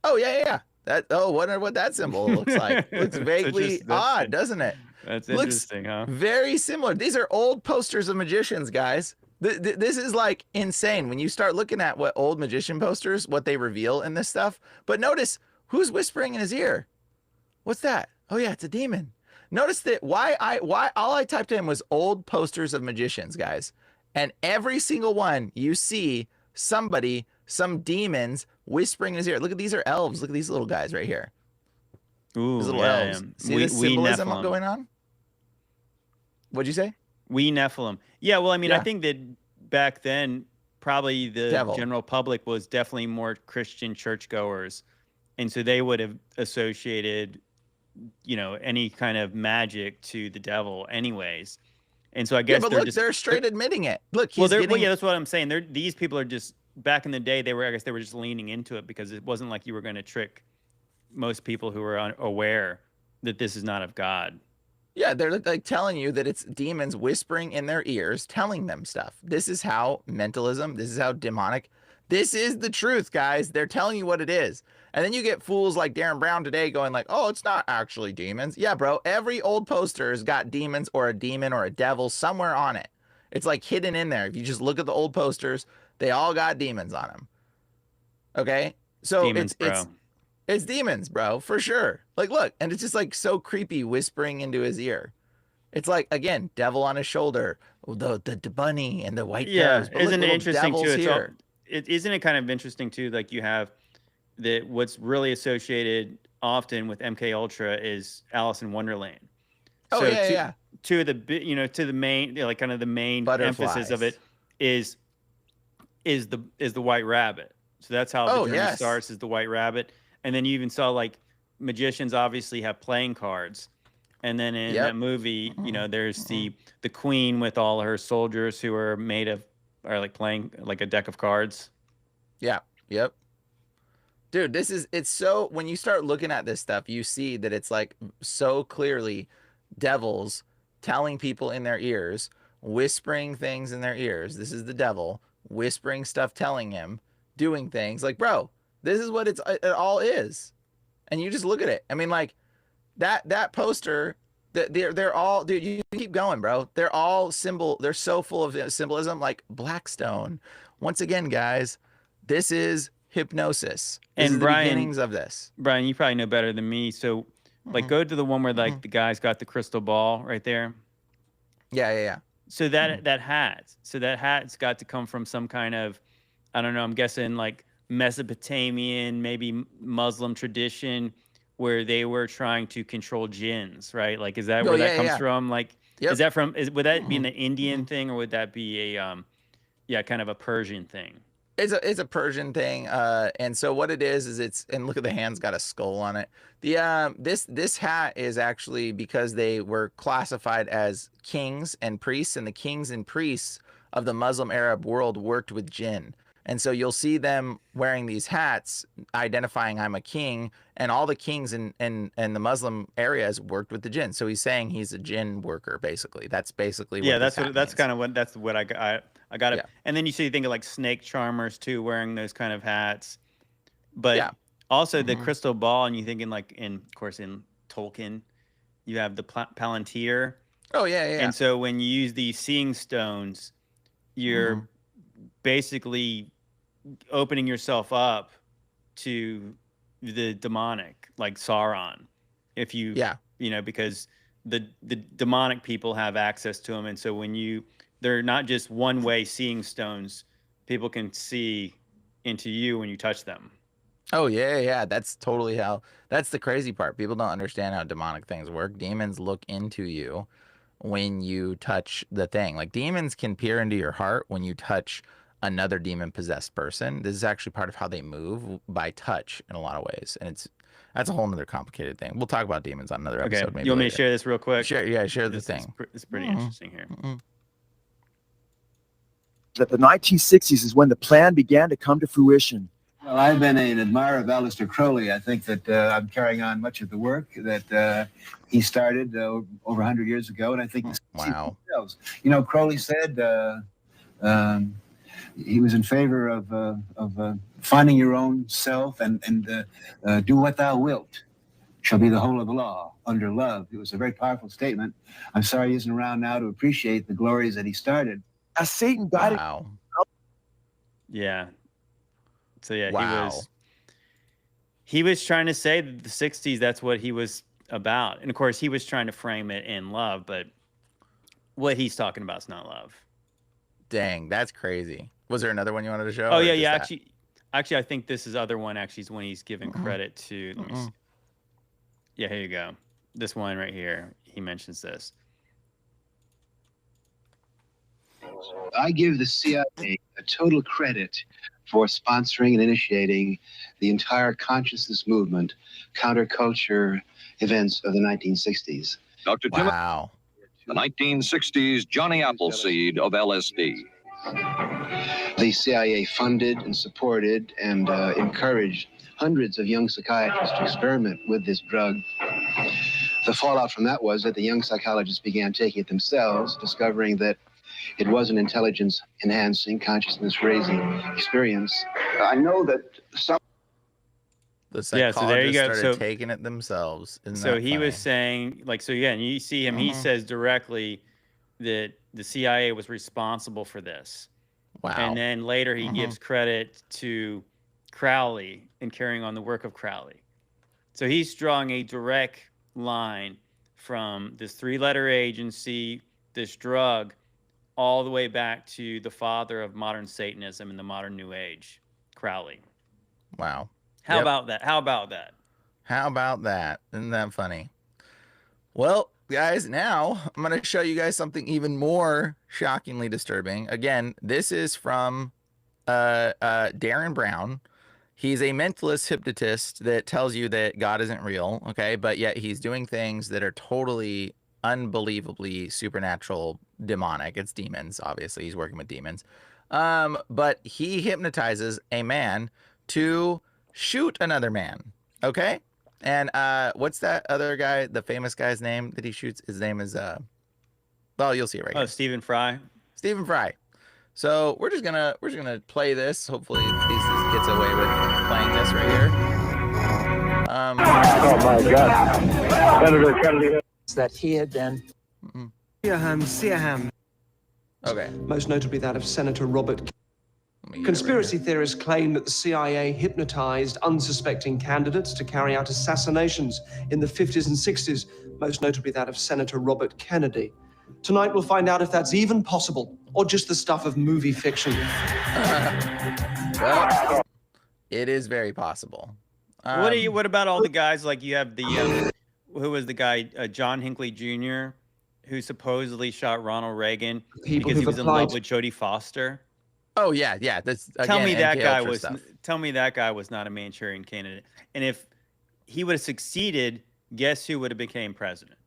Oh yeah. That wonder what that symbol looks like. Looks vaguely odd, doesn't it? That's Looks interesting, huh? very similar. These are old posters of magicians, guys. This is like insane when you start looking at what old magician posters, what they reveal in this stuff. But notice who's whispering in his ear. What's that? Oh yeah, it's a demon. Notice that why all I typed in was old posters of magicians, guys. And every single one you see somebody, some demons whispering in his ear. Look at these are elves. Look at these little guys right here. Ooh, These little yeah, elves. yeah. See this symbolism Nephilim. going on? What'd you say? We Nephilim. Yeah, well, I mean, I Yeah. think that back then, probably the Devil. general public was definitely more Christian churchgoers, and so they would have associated, any kind of magic to the devil, anyways. And so I Yeah, guess but look, they're straight admitting it. Look, he's well, getting. yeah, that's what I'm saying. These people are just back in the day. I guess they were just leaning into it because it wasn't like you were going to trick most people who were unaware that this is not of God. Yeah, they're like telling you that it's demons whispering in their ears, telling them stuff. This is how mentalism, this is how demonic, this is the truth, guys. They're telling you what it is. And then you get fools like Darren Brown today going like, oh, it's not actually demons. Yeah, bro, every old poster has got demons or a demon or a devil somewhere on it. It's like hidden in there. If you just look at the old posters, they all got demons on them. Okay? So Demons, bro. It's demons, bro, for sure. Like, look, and it's just like so creepy whispering into his ear. It's like, again, devil on his shoulder, the bunny and the white doves. But isn't look, it interesting too? here. Isn't it kind of interesting too? Like you have that what's really associated often with MK Ultra is Alice in Wonderland. Oh, So yeah. to the main, like kind of the main emphasis of it is the white rabbit. So that's how the journey starts, is the white rabbit. And then you even saw like magicians obviously have playing cards. And then in that movie, there's the queen with all her soldiers who are like playing like a deck of cards. Yeah. Yep. Dude, it's so, when you start looking at this stuff, you see that it's like so clearly devils telling people in their ears, whispering things in their ears. This is the devil whispering stuff, telling him, doing things like, bro, this is what it all is. And you just look at it. I mean, like that poster, they're all, dude, you keep going, bro. They're all they're so full of symbolism, like Blackstone. Once again, guys, this is hypnosis. This is the beginnings of this. Brian, you probably know better than me. So like go to the one where like the guy's got the crystal ball right there. Yeah. So that hat's got to come from some kind of, I don't know, I'm guessing like Mesopotamian, maybe Muslim tradition where they were trying to control jinns, right? Like, is that where that comes from? Like, is that would that be an Indian thing, or would that be a, kind of a Persian thing? It's a Persian thing, and so what it is and look at the hand's got a skull on it. The this hat is actually because they were classified as kings and priests, and the kings and priests of the Muslim Arab world worked with jinn. And so you'll see them wearing these hats, identifying I'm a king, and all the kings in the Muslim areas worked with the jinn. So he's saying he's a jinn worker, basically. That's basically what that's kind of what I got it. Yeah. And then you think of like snake charmers too, wearing those kind of hats. But also the crystal ball, and you thinking like of course in Tolkien, you have the Palantir. Oh yeah. And so when you use these seeing stones, you're basically opening yourself up to the demonic, like Sauron. If you because the demonic people have access to them, and so when they're not just one way seeing stones, people can see into you when you touch them. Oh yeah. That's totally how. That's the crazy part. People don't understand how demonic things work. Demons look into you when you touch the thing. Like demons can peer into your heart when you touch another demon possessed person. This is actually part of how they move by touch in a lot of ways, and that's a whole nother complicated thing. We'll talk about demons on another Okay, episode you maybe want me to later. share this real quick? Share the This is thing. it's pretty interesting here. That the 1960s is when the plan began to come to fruition. Well, I've been an admirer of Aleister Crowley. I think that I'm carrying on much of the work that he started over 100 years ago, and I think Wow. You know, Crowley said he was in favor of finding your own self and do what thou wilt shall be the whole of the law under love. It was a very powerful statement. I'm sorry he isn't around now to appreciate the glories that he started. As Satan guided. Wow. Yeah. So yeah, Wow. he was trying to say that the 60s, that's what he was about. And of course, he was trying to frame it in love, but what he's talking about is not love. Dang, that's crazy. Was there another one you wanted to show? Oh yeah. Actually, I think this is other one actually is when he's giving credit to, let me see. Yeah, here you go. This one right here. He mentions this. I give the CIA a total credit for sponsoring and initiating the entire consciousness movement, counterculture events of the 1960s. Dr. Tim, Wow. the 1960s Johnny Appleseed of LSD. The CIA funded and supported and encouraged hundreds of young psychiatrists to experiment with this drug. The fallout from that was that the young psychologists began taking it themselves, discovering that it was an intelligence-enhancing, consciousness-raising experience. I know that some... The Yeah, so there you psychologists go. started taking it themselves. Isn't So that he funny? was saying, like, so yeah, and you see him, he says directly that the CIA was responsible for this. Wow. And then later he gives credit to Crowley in carrying on the work of Crowley. So he's drawing a direct line from this three-letter agency, this drug, all the way back to the father of modern Satanism and the modern New Age, Crowley. Wow. How about that? How about that? How about that? Isn't that funny? Well, guys, now I'm going to show you guys something even more shockingly disturbing. Again, this is from Darren Brown. He's a mentalist hypnotist that tells you that God isn't real, okay? But yet he's doing things that are totally unbelievably supernatural, demonic. It's demons, obviously. He's working with demons. But he hypnotizes a man to shoot another man, okay? And what's that other guy, the famous guy's name that he shoots? His name is well, you'll see it right here. Stephen Fry. Stephen Fry. So we're just gonna play this. Hopefully he gets away with playing this right here. Oh my God, Senator Kennedy. That he had been. Okay. Most notably that of Senator Robert. Let me get it Conspiracy theorists claim that the CIA hypnotized unsuspecting candidates to carry out assassinations in the 50s and 60s, most notably that of Senator Robert Kennedy. Tonight we'll find out if that's even possible, or just the stuff of movie fiction. Well, it is very possible. What about all the guys, like you have the, who was the guy, John Hinckley Jr., who supposedly shot Ronald Reagan People because he who've was in love applied- with Jodie Foster? Oh yeah. That's again, Tell me that MK guy Ultra was. stuff. Tell me that guy was not a Manchurian candidate. And if he would have succeeded, guess who would have became president?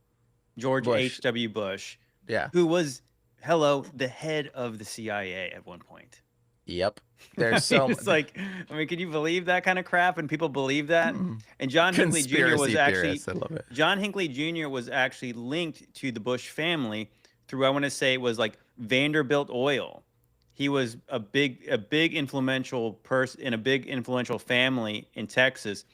George Bush. H.W. Bush, Yeah. who was the head of the CIA at one point. Yep. There's so It's like, I mean, can you believe that kind of crap? And people believe that. And John Hinckley Jr. was Conspiracy actually theorists, I love it. John Hinckley Jr. was actually linked to the Bush family through, I want to say it was like Vanderbilt Oil. He was a big influential person in a big influential family in Texas,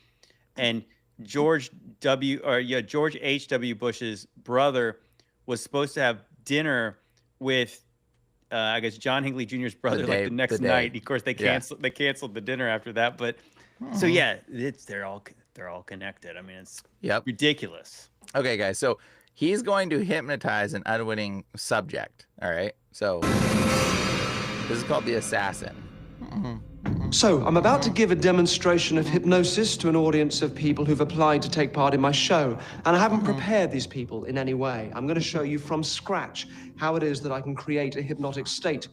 and George H.W. Bush's brother was supposed to have dinner with I guess John Hinckley Jr.'s brother the next night. Of course, they canceled the dinner after that. But so yeah, they're all connected. I mean, it's ridiculous. Okay, guys. So he's going to hypnotize an unwitting subject. All right. So this is called the assassin. So, I'm about to give a demonstration of hypnosis to an audience of people who've applied to take part in my show, and I haven't prepared these people in any way. I'm going to show you from scratch how it is that I can create a hypnotic state.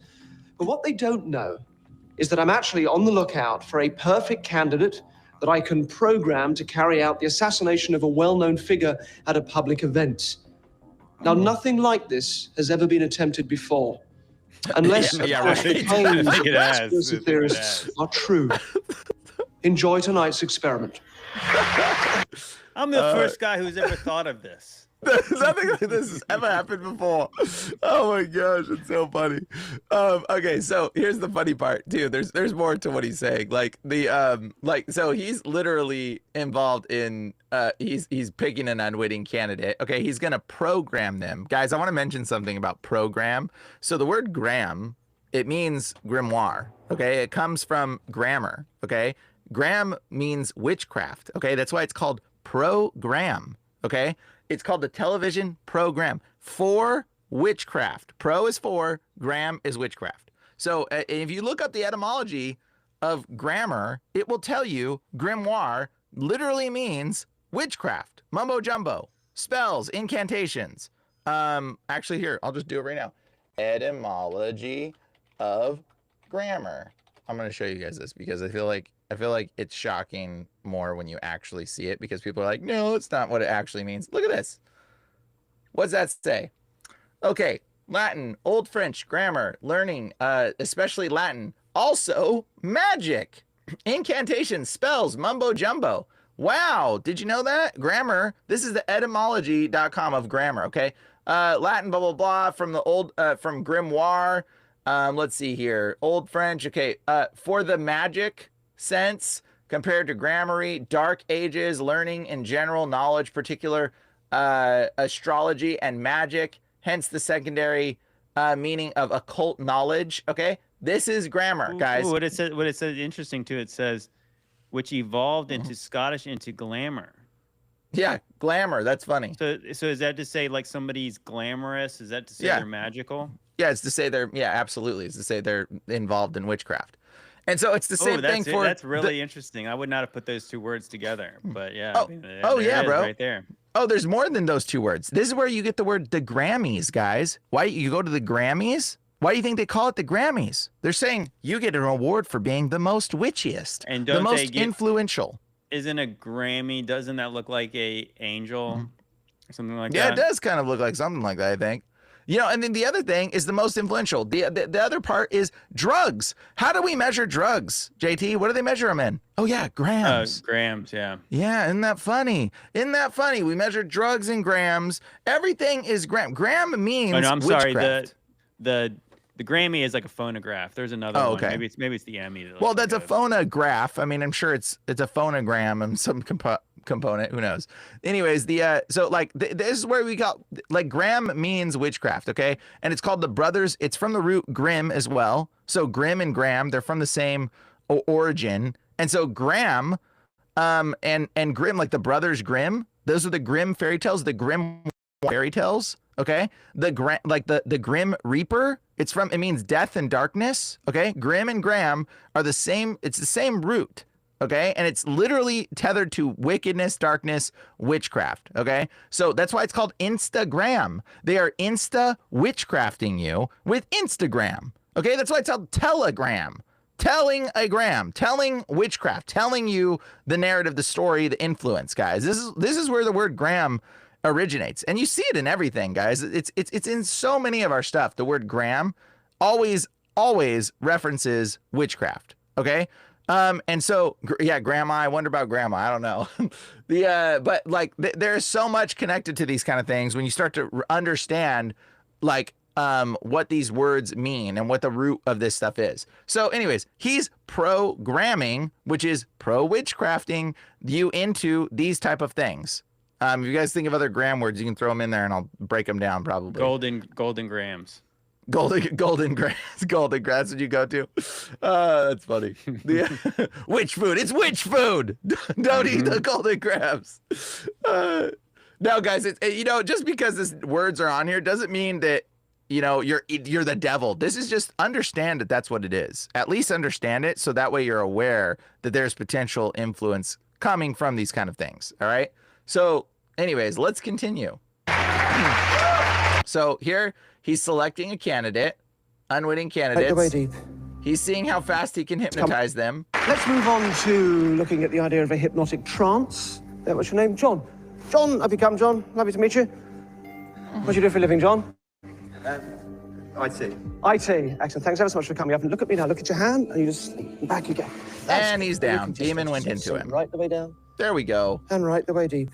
But what they don't know is that I'm actually on the lookout for a perfect candidate that I can program to carry out the assassination of a well-known figure at a public event. Now, nothing like this has ever been attempted before. Unless, of course, the claims of conspiracy theorists are true. Enjoy tonight's experiment. I'm the first guy who's ever thought of this. Nothing like this has ever happened before. Oh my gosh, it's so funny. Okay, so here's the funny part too. There's more to what he's saying. Like so he's literally involved in he's picking an unwitting candidate. Okay, he's gonna program them. Guys, I want to mention something about program. So the word gram, it means grimoire. Okay, it comes from grammar. Okay, gram means witchcraft. Okay, that's why it's called program. Okay. It's called the television program for witchcraft. Pro is for, gram is witchcraft. So if you look up the etymology of grammar, it will tell you grimoire literally means witchcraft, mumbo jumbo, spells, incantations. Actually here, I'll just do it right now. Etymology of grammar. I'm going to show you guys this because I feel like it's shocking more when you actually see it, because people are like, no, it's not what it actually means. Look at this. What's that say? Okay, Latin, Old French, grammar, learning, especially Latin. Also, magic, incantations, spells, mumbo jumbo. Wow, did you know that? Grammar, this is the etymology.com of grammar, okay? Latin, blah, blah, blah, from the old, from grimoire. Let's see here. Old French, okay, for the magic sense, compared to grammary, dark ages, learning in general, knowledge, particular, astrology and magic, hence the secondary meaning of occult knowledge. Okay, this is grammar, guys. Ooh, what it says interesting too, it says, which evolved into Scottish into glamour. Yeah, glamour, that's funny. So is that to say like somebody's glamorous? Is that to say they're magical? Yeah, it's to say they're, yeah, absolutely. It's to say they're involved in witchcraft. And so it's the same thing for... That's really interesting. I would not have put those two words together, but yeah. Yeah, bro. Right there. Oh, there's more than those two words. This is where you get the word the Grammys, guys. Why you go to the Grammys? Why do you think they call it the Grammys? They're saying you get an award for being the most witchiest, and the most influential. Isn't a Grammy, doesn't that look like a angel or something like that? Yeah, it does kind of look like something like that, I think. You know, and then the other thing is the most influential. The other part is drugs. How do we measure drugs, JT? What do they measure them in? Oh, yeah, grams. Grams, yeah. Yeah, isn't that funny? Isn't that funny? We measure drugs in grams. Everything is gram. Gram means witchcraft. The Grammy is like a phonograph. There's another one. Maybe it's the Emmy. Well, that's a phonograph. I mean, I'm sure it's a phonogram and some component. Who knows? Anyways, so like this is where we got, like, gram means witchcraft, okay? And it's called the brothers. It's from the root grim as well. So grim and gram, they're from the same origin. And so gram, and grim, like the brothers Grimm. Those are the Grimm fairy tales. The Grimm fairy tales. Okay, the Grim Reaper, it means death and darkness. Okay, Grim and Gram are the same, it's the same root. Okay, and it's literally tethered to wickedness, darkness, witchcraft. Okay, so that's why it's called Instagram. They are witchcrafting you with Instagram. Okay, that's why it's called Telegram. Telling witchcraft, telling you the narrative, the story, the influence, guys. This is where the word gram originates, and you see it in everything, guys. It's in so many of our stuff. The word gram always references witchcraft. Okay, and so yeah, grandma. I wonder about grandma. I don't know. But like there's so much connected to these kind of things when you start to understand like what these words mean and what the root of this stuff is. So anyways, he's programming, which is witchcrafting you into these type of things. If you guys think of other gram words, you can throw them in there and I'll break them down probably. Golden grams. Golden grams. Golden grams would you go to? That's funny. Witch food. It's witch food. Don't eat the golden grams. No, guys, it's, you know, just because these words are on here doesn't mean that you know, you're the devil. This is just understand that that's what it is. At least understand it, so that way you're aware that there's potential influence coming from these kind of things. All right. So, anyways, let's continue. So here he's selecting a candidate, unwitting candidates. Right the way deep. He's seeing how fast he can hypnotize them. Let's move on to looking at the idea of a hypnotic trance. What's your name? John. John, have you come, John? Lovely to meet you. What do you do for a living, John? IT. IT. Excellent. Thanks ever so much for coming up. And look at me now. Look at your hand, and you just sleep. And back you go. And he's down. Demon went into him. Right the way down. There we go. And right the way deep.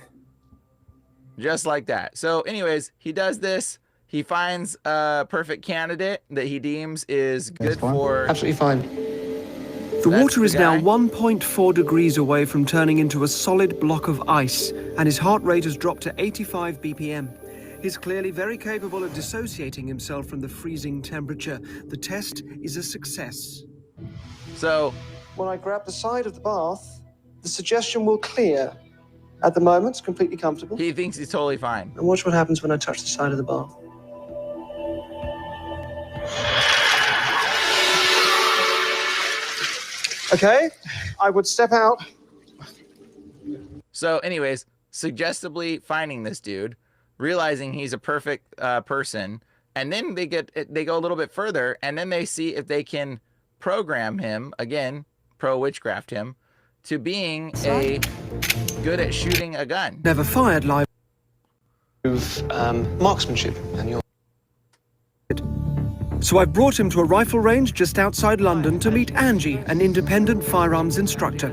Just like that. So anyways, he does this. He finds a perfect candidate that he deems is good for... Absolutely fine. The water is now 1.4 degrees away from turning into a solid block of ice, and his heart rate has dropped to 85 BPM. He's clearly very capable of dissociating himself from the freezing temperature. The test is a success. So... when I grab the side of the bath, the suggestion will clear. At the moment, it's completely comfortable. He thinks he's totally fine. And watch what happens when I touch the side of the bath. Okay, I would step out. So anyways, suggestively finding this dude, realizing he's a perfect person, and then they go a little bit further, and then they see if they can program him, again, pro-witchcraft him, to being good at shooting a gun. Never fired live. Marksmanship, and you're... So I've brought him to a rifle range just outside London to meet Angie, an independent firearms instructor.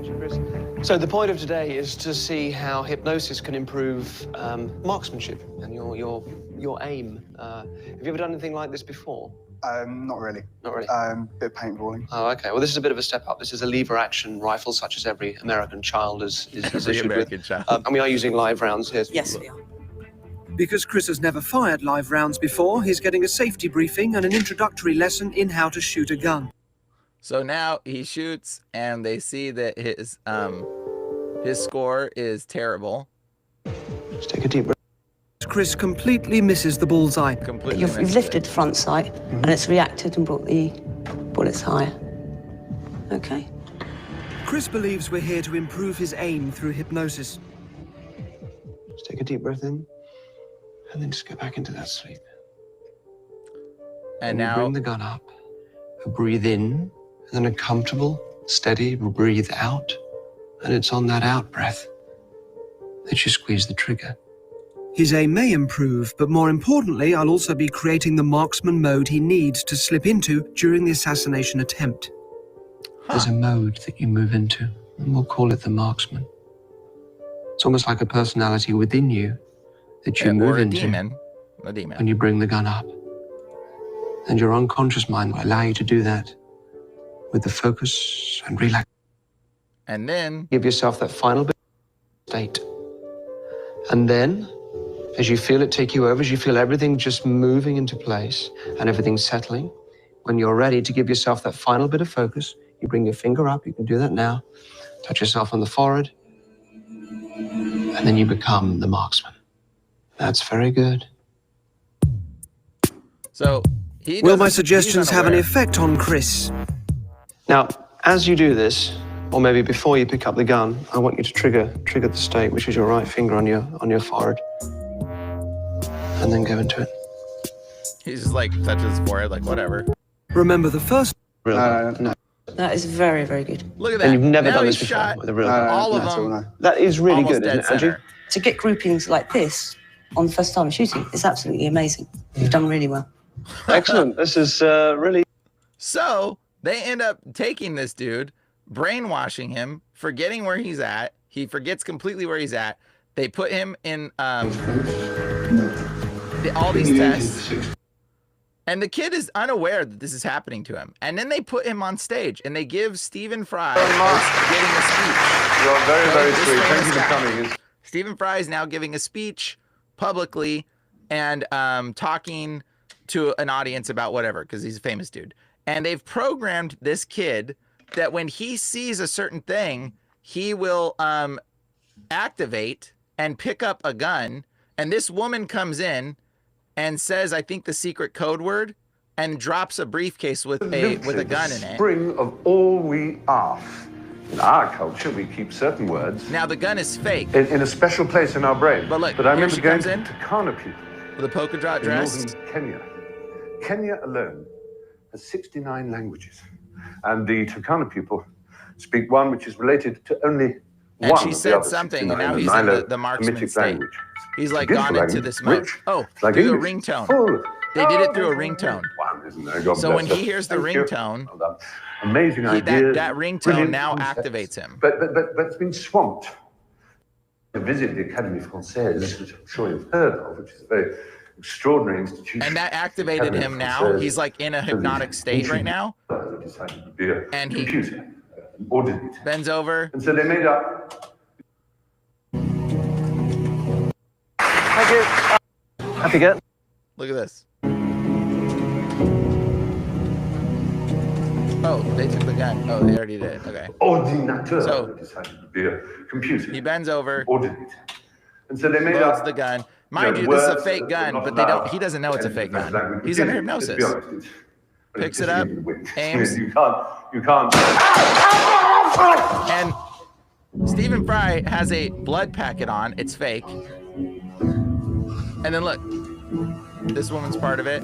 So the point of today is to see how hypnosis can improve marksmanship and your aim. Have you ever done anything like this before? Not really. Not really? Bit of paintballing. Oh, okay. Well, this is a bit of a step up. This is a lever-action rifle, such as every American child is Every issued American with. child. And we are using live rounds here. Yes, we are. Because Chris has never fired live rounds before, he's getting a safety briefing and an introductory lesson in how to shoot a gun. So now he shoots, and they see that his score is terrible. Just take a deep breath. Chris completely misses the bullseye. Completely You've misses lifted it. front sight, and it's reacted and brought the bullets higher. Okay. Chris believes we're here to improve his aim through hypnosis. Just take a deep breath in, and then just go back into that sleep. And you now bring the gun up, breathe in, and then a comfortable, steady breathe out, and it's on that out breath that you squeeze the trigger. His aim may improve, but more importantly, I'll also be creating the marksman mode he needs to slip into during the assassination attempt. There's a mode that you move into, and we'll call it the marksman. It's almost like a personality within you that you move into a demon. when you bring the gun up. And your unconscious mind will allow you to do that with the focus and relax. And then Give yourself that final bit of state. And then, as you feel it take you over, as you feel everything just moving into place and everything settling, when you're ready to give yourself that final bit of focus, you bring your finger up, you can do that now, touch yourself on the forehead, and then you become the marksman. That's very good. So he Will my doesn't- suggestions he's have an unaware. effect on Chris? Now, as you do this, or maybe before you pick up the gun, I want you to trigger the stake, which is your right finger on your forehead, and then go into it. He's just like touches his forehead, like whatever. Remember the first. No. That is very, very good. Look at that. And you've never Now done this he's before shot with a real all gun. of them. No. That is really almost good, dead isn't it, Andrew? center. To get groupings like this on the first time of shooting is absolutely amazing. You've done really well. Excellent. This is really. So they end up taking this dude, brainwashing him, forgetting where he's at. He forgets completely where he's at. They put him in all these tests. And the kid is unaware that this is happening to him. And then they put him on stage, and they give Stephen Fry getting a speech. You're very, very This sweet. famous Thank you for guy. coming. Stephen Fry is now giving a speech publicly and talking to an audience about whatever, because he's a famous dude. And they've programmed this kid that when he sees a certain thing, he will activate and pick up a gun. And this woman comes in and says, I think, the secret code word, and drops a briefcase with a gun in it. Spring of all we are. In our culture, we keep certain words. Now the gun is fake. In a special place in our brain. But look, I here remember she going comes to in Turkana people with a polka dot in dress. northern Kenya. Kenya alone has 69 languages. And the Turkana people speak one which is related to only And one she of the said other something, 69, and now he's Nilo in the marksman Hamitic state. language. He's like Beautiful gone into language, this mode. rich, Oh, like through English, a ringtone. full. They did it through a ringtone. One, isn't there? God So bless when her. he hears the Thank you. ringtone, Well done. Amazing ideas. that ringtone brilliant now concepts. activates him. But it's been swamped. To visit the Académie Française, which I'm sure you've heard of, which is a very extraordinary institution. And that activated Académie him now. Française. He's like in a hypnotic state right now. They decided to be a And he computer, an audit. bends over. And so they made up. Thank you. Happy get. Look at this. Oh, they took the gun. Oh, they already did. Okay. Ordinateur. So they decided to be a computer. he bends over. Audit. And so they made Loads up the gun. Mind you, this is a fake gun, but they don't. He doesn't know it's a fake gun. He's under hypnosis. Picks it up, aims. You can't. And Stephen Fry has a blood packet on. It's fake. And then look, this woman's part of it.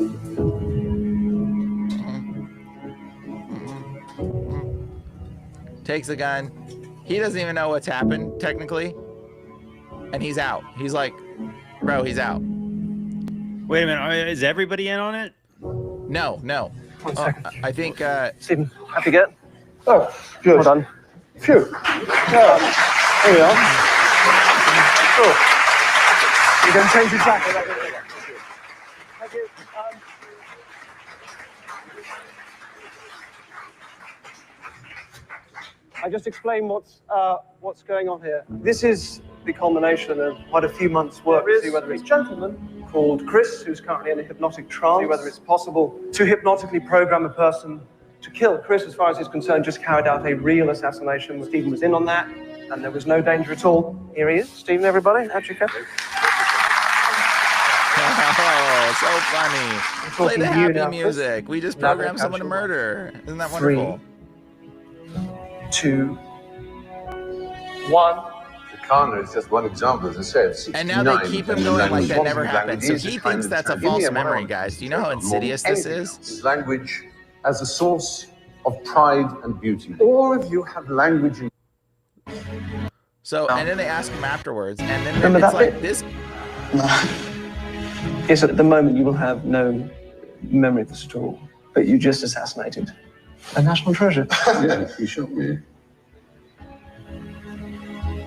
Takes the gun. He doesn't even know what's happened, technically. And he's out. He's like, bro, he's out. Wait a minute. Is everybody in on it? No. 1 second. I think, Stephen, happy get. Oh, good. Well done. Phew. There we are. Oh. You can change your jacket. Thank you. I just explain what's going on here. This is the culmination of quite a few months' work to see whether it's a gentleman called Chris, who's currently in a hypnotic trance, see whether it's possible to hypnotically program a person to kill. Chris, as far as he's concerned, just carried out a real assassination. Stephen was in on that, and there was no danger at all. Here he is. Stephen, everybody, how'd you go? oh, so funny. Play the to you happy now, music. We just Now programmed go someone to capture murder. Isn't that 3, wonderful? 2, 1. Turkana is just one example, as I said. And now they keep him going like that never happened. So he thinks that's a false memory, guys. Do you know how insidious this is? Language as a source of pride and beauty. All of you have language in. So, and then they ask him afterwards, and then Remember it's that like bit? this. Yes, at the moment you will have no memory of this at all, but you just assassinated a national treasure. Yes, you shot me.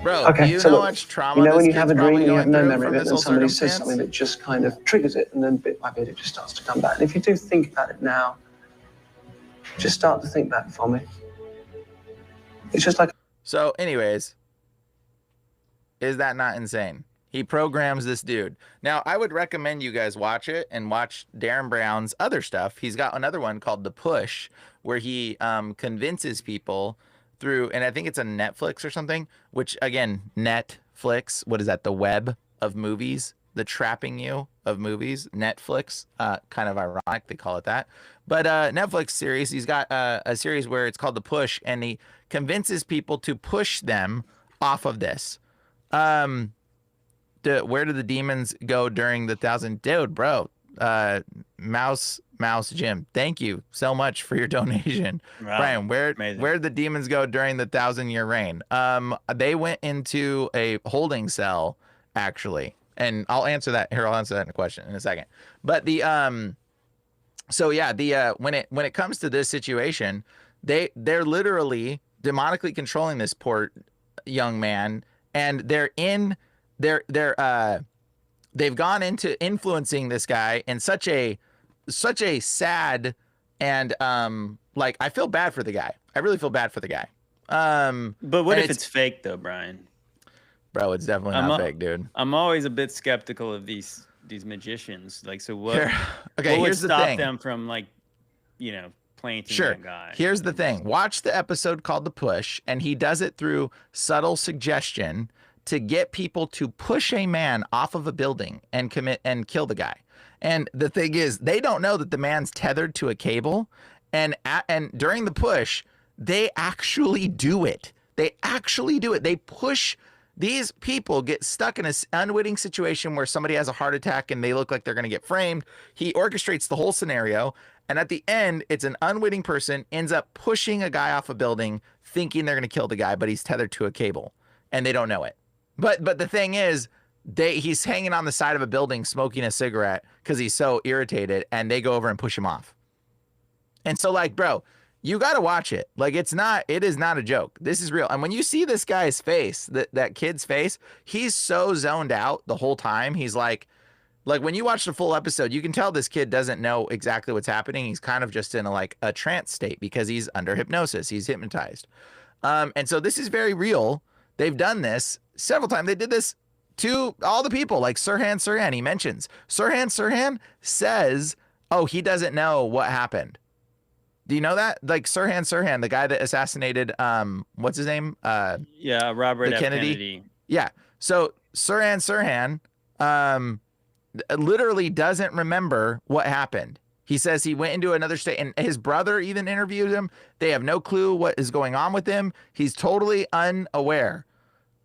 Bro, Okay, do you so know how look, much trauma you know this when you kid's have a dream probably and you have going no through memory from of it, this and whole somebody says circumstance? something that just kind of triggers it, and then bit by bit it just starts to come back. And if you do think about it now, just start to think back for me. It's just like. So, anyways, is that not insane? He programs this dude. Now, I would recommend you guys watch it and watch Darren Brown's other stuff. He's got another one called The Push, where he convinces people through, and I think it's a Netflix or something, which, again, Netflix, what is that, the web of movies, the trapping you of movies, Netflix, kind of ironic they call it that. But Netflix series, he's got a series where it's called The Push, and he convinces people to push them off of this. Where do the demons go during the 1,000? Dude, bro, Mouse Jim, thank you so much for your donation. Wow. Brian, where did the demons go during the 1,000-year reign? They went into a holding cell, actually, and I'll answer that here. I'll answer that in a question in a second. But the so yeah, the when it comes to this situation, they're literally demonically controlling this poor young man, and they've gone into influencing this guy in such a sad and like, I feel bad for the guy. I really feel bad for the guy. But what if it's fake though, Brian? Bro, it's definitely not fake, dude. I'm always a bit skeptical of these magicians. Like, so what? Okay, what would here's the stop thing. them from, like, planting that guy? Here's the thing. Watch the episode called The Push, and he does it through subtle suggestion to get people to push a man off of a building and kill the guy. And the thing is, they don't know that the man's tethered to a cable, and during the push, they actually do it. They actually do it. They push. These people get stuck in an unwitting situation where somebody has a heart attack and they look like they're going to get framed. He orchestrates the whole scenario. And at the end, it's an unwitting person ends up pushing a guy off a building thinking they're going to kill the guy, but he's tethered to a cable and they don't know it. But the thing is, he's hanging on the side of a building smoking a cigarette because he's so irritated, and they go over and push him off. And so, like, bro, you got to watch it. Like, it is not a joke. This is real. And when you see this guy's face, that kid's face, he's so zoned out the whole time. He's like when you watch the full episode, you can tell this kid doesn't know exactly what's happening. He's kind of just in a trance state because he's under hypnosis. He's hypnotized. And so this is very real. They've done this several times. They did this to all the people, like Sirhan. He mentions Sirhan says, oh, he doesn't know what happened. Do you know that? Like Sirhan, the guy that assassinated, what's his name? Yeah, Robert F. Kennedy. Yeah. So Sirhan, literally doesn't remember what happened. He says he went into another state, and his brother even interviewed him. They have no clue what is going on with him. He's totally unaware.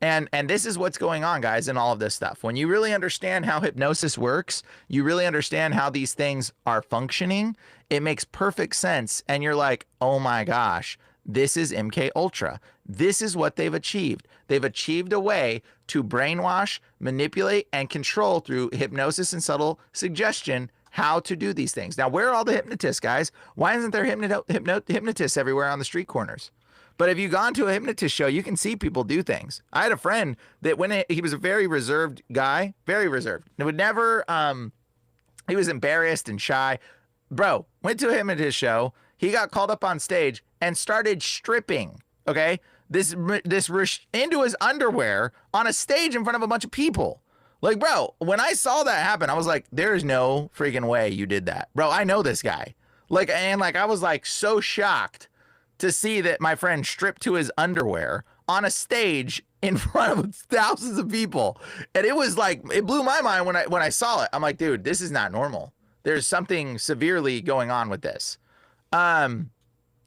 And this is what's going on, guys, in all of this stuff. When you really understand how hypnosis works, you really understand how these things are functioning, it makes perfect sense. And you're like, oh my gosh, this is MK Ultra. This is what they've achieved. They've achieved a way to brainwash, manipulate, and control through hypnosis and subtle suggestion how to do these things. Now, where are all the hypnotists, guys? Why isn't there hypnotists everywhere on the street corners? But if you've gone to a hypnotist show, you can see people do things. I had a friend that he was a very reserved guy, very reserved. It would never, he was embarrassed and shy. Bro, went to a hypnotist show. He got called up on stage and started stripping, okay? This into his underwear on a stage in front of a bunch of people. Like, bro, when I saw that happen, I was like, there's no freaking way you did that. Bro, I know this guy. I was like so shocked to see that my friend stripped to his underwear on a stage in front of thousands of people. And it was like, it blew my mind when I saw it. I'm like, dude, this is not normal. There's something severely going on with this.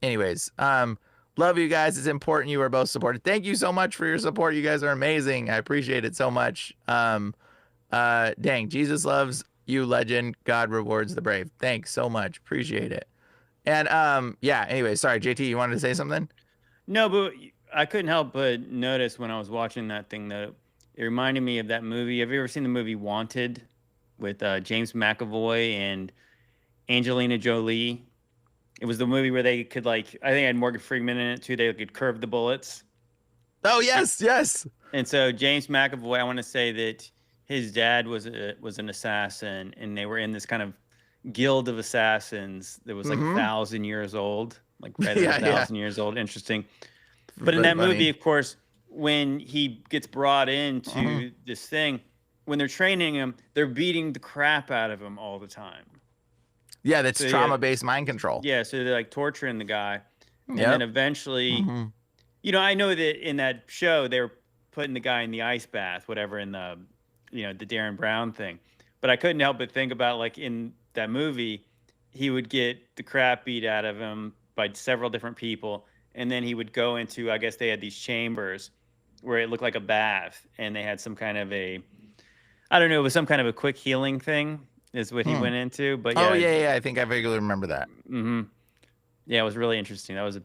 Anyways, love you guys. It's important you are both supported. Thank you so much for your support. You guys are amazing. I appreciate it so much. Dang, Jesus loves you, legend. God rewards the brave. Thanks so much. Appreciate it. And yeah, anyway, sorry, JT, you wanted to say something? No, but I couldn't help but notice when I was watching that thing that it reminded me of that movie. Have you ever seen the movie Wanted with James McAvoy and Angelina Jolie? It was the movie where they could, like, I think it had Morgan Freeman in it too. They could curve the bullets. Oh, yes, yes. And so James McAvoy, I want to say that his dad was an assassin, and they were in this kind of guild of assassins that was like 1,000 years old, like right at 1,000 years old. Interesting. But in that movie, of course, when he gets brought into this thing, when they're training him, they're beating the crap out of him all the time. Yeah, that's trauma-based mind control. Yeah, so they're like torturing the guy. And then eventually, you know, I know that in that show, they were putting the guy in the ice bath, whatever, in the, you know, the Darren Brown thing. But I couldn't help but think about, like, in that movie, he would get the crap beat out of him by several different people. And then he would go into, I guess they had these chambers where it looked like a bath. And they had some kind of I don't know, it was some kind of a quick healing thing is what he went into. But yeah. I think I vaguely remember that. Yeah, it was really interesting. That was an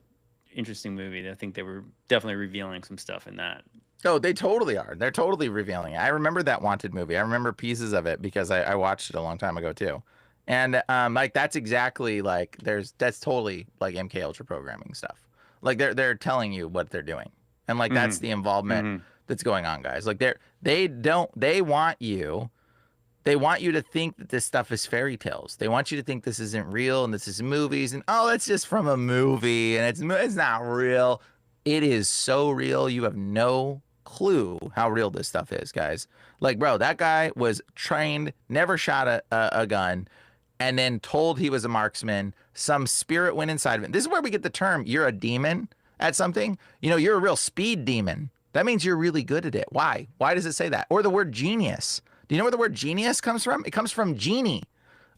interesting movie. I think they were definitely revealing some stuff in that. Oh, they totally are. They're totally revealing it. I remember that Wanted movie. I remember pieces of it because I watched it a long time ago too. And like that's exactly like that's totally like MK Ultra programming stuff. Like they're telling you what they're doing. And like that's the involvement that's going on, guys. Like they want you to think that this stuff is fairy tales. They want you to think this isn't real and this is movies and oh, it's just from a movie and it's not real. It is so real. You have no clue how real this stuff is, guys. Like, bro, that guy was trained, never shot a gun, and then told he was a marksman. Some spirit went inside of him. This is where we get the term, you're a demon at something. You know, you're a real speed demon. That means you're really good at it. Why? Why does it say that? Or the word genius. Do you know where the word genius comes from? It comes from genie.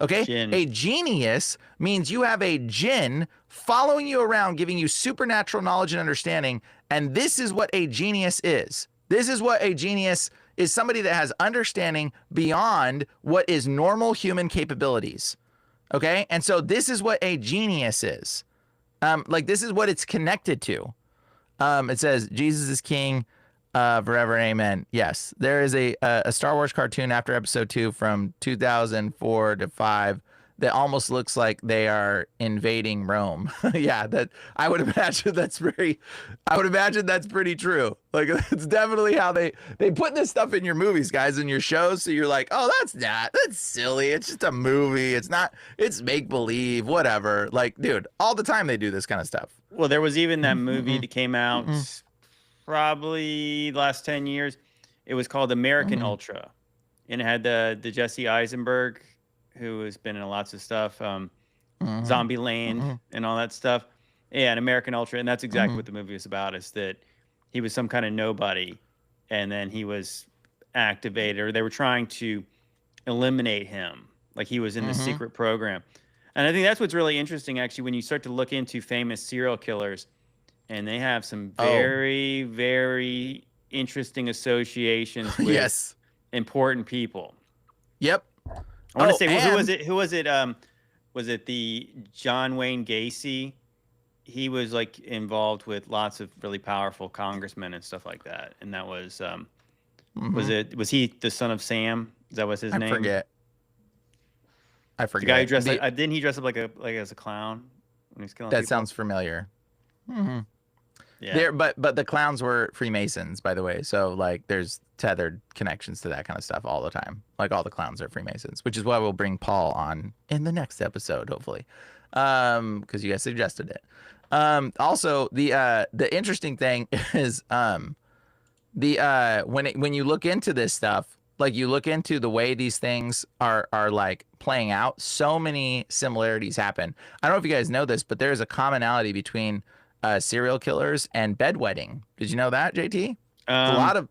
Okay. Jinn. A genius means you have a jinn following you around, giving you supernatural knowledge and understanding. And this is what a genius is. This is what a genius is, somebody that has understanding beyond what is normal human capabilities. Okay. And so this is what a genius is. Like, this is what it's connected to. It says Jesus is king forever. Amen. Yes. There is a Star Wars cartoon after episode 2 from 2004 to 5 that almost looks like they are invading Rome. Yeah, that I would imagine that's pretty true. Like, it's definitely how they put this stuff in your movies, guys, in your shows. So you're like, oh, that's silly. It's just a movie. It's make believe, whatever. Like, dude, all the time they do this kind of stuff. Well, there was even that movie that came out probably the last 10 years. It was called American Ultra, and it had the Jesse Eisenberg, who has been in lots of stuff, Zombieland and all that stuff. Yeah, and American Ultra, and that's exactly what the movie was about, is that he was some kind of nobody, and then he was activated, or they were trying to eliminate him, like he was in the secret program. And I think that's what's really interesting, actually, when you start to look into famous serial killers, and they have some very, very interesting associations with important people. Yep. I want to say, who was it? Who was it? Was it the John Wayne Gacy? He was like involved with lots of really powerful congressmen and stuff like that. And that was, was he the son of Sam? Is that was his name? I forget. The guy who dressed like, didn't he dress up like as a clown when he was killing people? Sounds familiar. Yeah. But the clowns were Freemasons, by the way. So like, there's tethered connections to that kind of stuff all the time. Like, all the clowns are Freemasons, which is why we'll bring Paul on in the next episode, hopefully, because you guys suggested it. Also, the interesting thing is when you look into this stuff, like, you look into the way these things are like playing out, so many similarities happen. I don't know if you guys know this, but there's a commonality between serial killers and bedwetting. Did you know that, JT? A lot of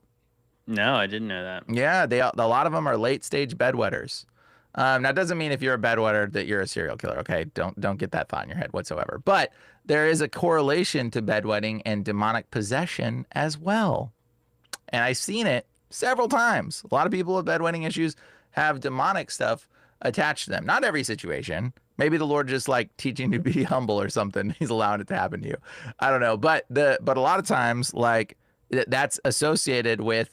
No, I didn't know that. Yeah, a lot of them are late stage bedwetters. Now, it doesn't mean if you're a bedwetter that you're a serial killer. Okay, don't get that thought in your head whatsoever. But there is a correlation to bedwetting and demonic possession as well. And I've seen it several times. A lot of people with bedwetting issues have demonic stuff attached to them. Not every situation. Maybe the Lord just like teaching you to be humble or something. He's allowing it to happen to you. I don't know. But a lot of times, like, that's associated with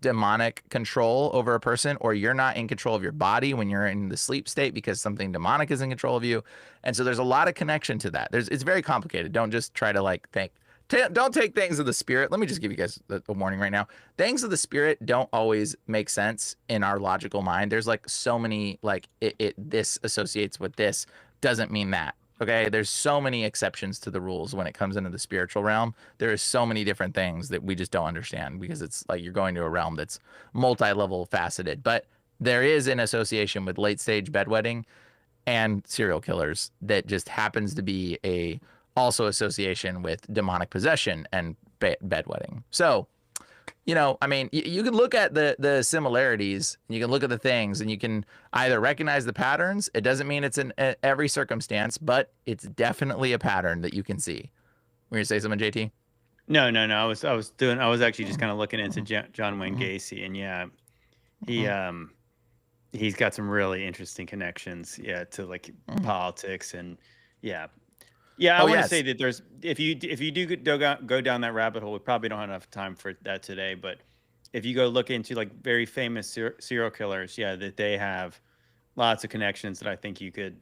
demonic control over a person, or you're not in control of your body when you're in the sleep state because something demonic is in control of you. And so there's a lot of connection to that. It's very complicated. Don't just try to like think. Don't take things of the spirit. Let me just give you guys a warning right now. Things of the spirit don't always make sense in our logical mind. There's like so many, like, this associates with this doesn't mean that. Okay, there's so many exceptions to the rules when it comes into the spiritual realm. There is so many different things that we just don't understand, because it's like you're going to a realm that's multi-level faceted. But there is an association with late stage bedwetting and serial killers that just happens to be also association with demonic possession and bedwetting. So, you know, I mean, you can look at the similarities, and you can look at the things, and you can either recognize the patterns. It doesn't mean it's in every circumstance, but it's definitely a pattern that you can see. Were you gonna say something, JT? No. I was actually just kind of looking into John Wayne Gacy, and yeah, he's got some really interesting connections, to like politics, and yeah. I want to say that there's, if you do go down that rabbit hole, we probably don't have enough time for that today, but if you go look into like very famous serial killers, that they have lots of connections that I think you could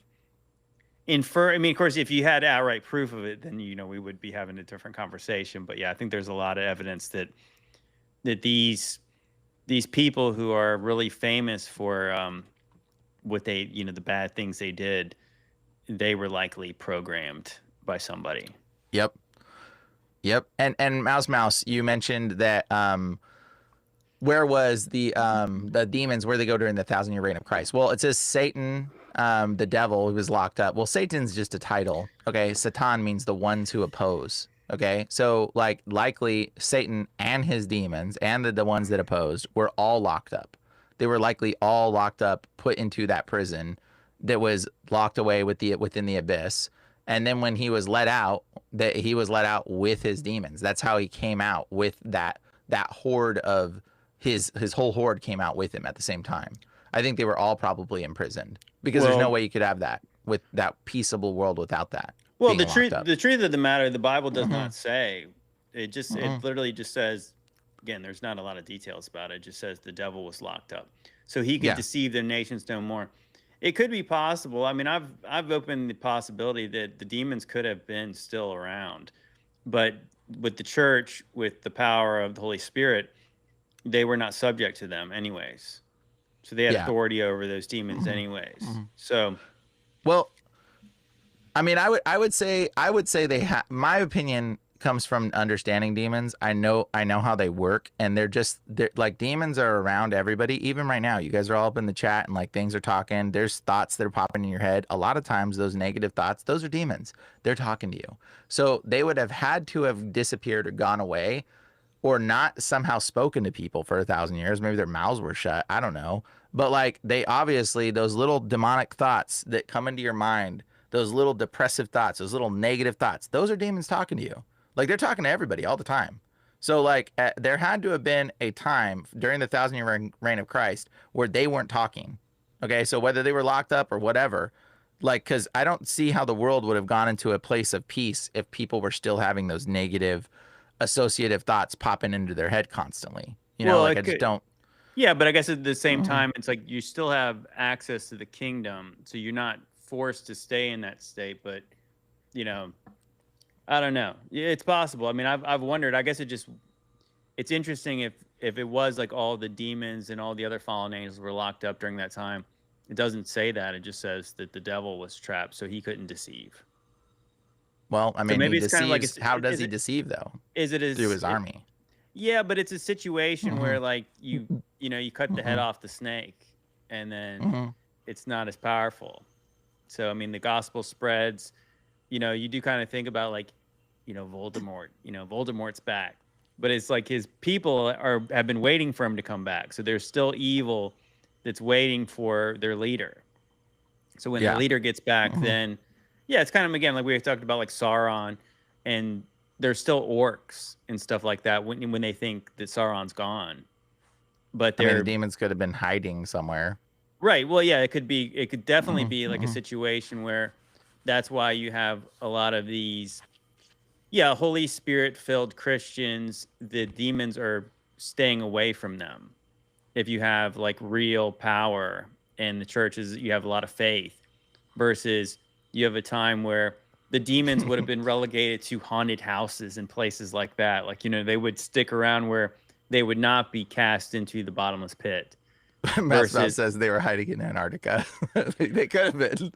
infer. I mean, of course, if you had outright proof of it, then, you know, we would be having a different conversation. But yeah, I think there's a lot of evidence that these people who are really famous for what they, you know, the bad things they did, they were likely programmed by somebody. Yep. And Mouse, you mentioned that where was the demons, where they go during the 1,000-year reign of Christ? Well, it says Satan, the devil, who was locked up. Well, Satan's just a title. Okay, Satan means the ones who oppose. Okay, so like likely Satan and his demons and the ones that opposed were all locked up. They were likely all locked up, put into that prison that was locked away within the abyss. And then when he was let out, that he was let out with his demons. That's how he came out with that horde of his whole horde came out with him at the same time. I think they were all probably imprisoned because there's no way you could have that with that peaceable world without that. Well, the truth of the matter, the Bible does not say. It just it literally just says, again, there's not a lot of details about it. It just says the devil was locked up, so he could deceive the nations no more. It could be possible. I mean, I've opened the possibility that the demons could have been still around, but with the church, with the power of the Holy Spirit, they were not subject to them anyways. So they had authority over those demons anyways. So, well, I mean, I would say they have. My opinion comes from understanding demons. I know how they work, and they're like demons are around everybody. Even right now, you guys are all up in the chat and like things are talking. There's thoughts that are popping in your head. A lot of times, those negative thoughts, those are demons. They're talking to you. So they would have had to have disappeared or gone away, or not somehow spoken to people for 1,000 years. Maybe their mouths were shut. I don't know. But like they obviously, those little demonic thoughts that come into your mind, those little depressive thoughts, those little negative thoughts, those are demons talking to you. Like they're talking to everybody all the time. So like there had to have been a time during the 1,000-year reign of Christ where they weren't talking. Okay. So whether they were locked up or whatever, like, cause I don't see how the world would have gone into a place of peace if people were still having those negative associative thoughts popping into their head constantly. You know, like I just don't. Yeah, but I guess at the same time, it's like you still have access to the kingdom, so you're not forced to stay in that state. But you know, I don't know. Yeah, it's possible. I mean, I've wondered. I guess it's interesting if it was like all the demons and all the other fallen angels were locked up during that time. It doesn't say that. It just says that the devil was trapped, so he couldn't deceive. Well, I mean, so maybe he it's kind of like how does he deceive though? Is it through his army? Yeah, but it's a situation where like you cut the head off the snake, and then it's not as powerful. So I mean, the gospel spreads. You know, you do kind of think about like, Voldemort. Voldemort's back, but it's like his people have been waiting for him to come back. So there's still evil that's waiting for their leader. So when the leader gets back, then it's kind of, again, like we talked about, like Sauron, and there's still orcs and stuff like that when they think that Sauron's gone. But the demons could have been hiding somewhere. Right. Well, yeah, it could definitely be like a situation where that's why you have a lot of these, Holy Spirit filled Christians. The demons are staying away from them. If you have like real power in the churches, you have a lot of faith, versus you have a time where the demons would have been relegated to haunted houses and places like that. Like, they would stick around where they would not be cast into the bottomless pit. Versus says they were hiding in Antarctica. They could have been.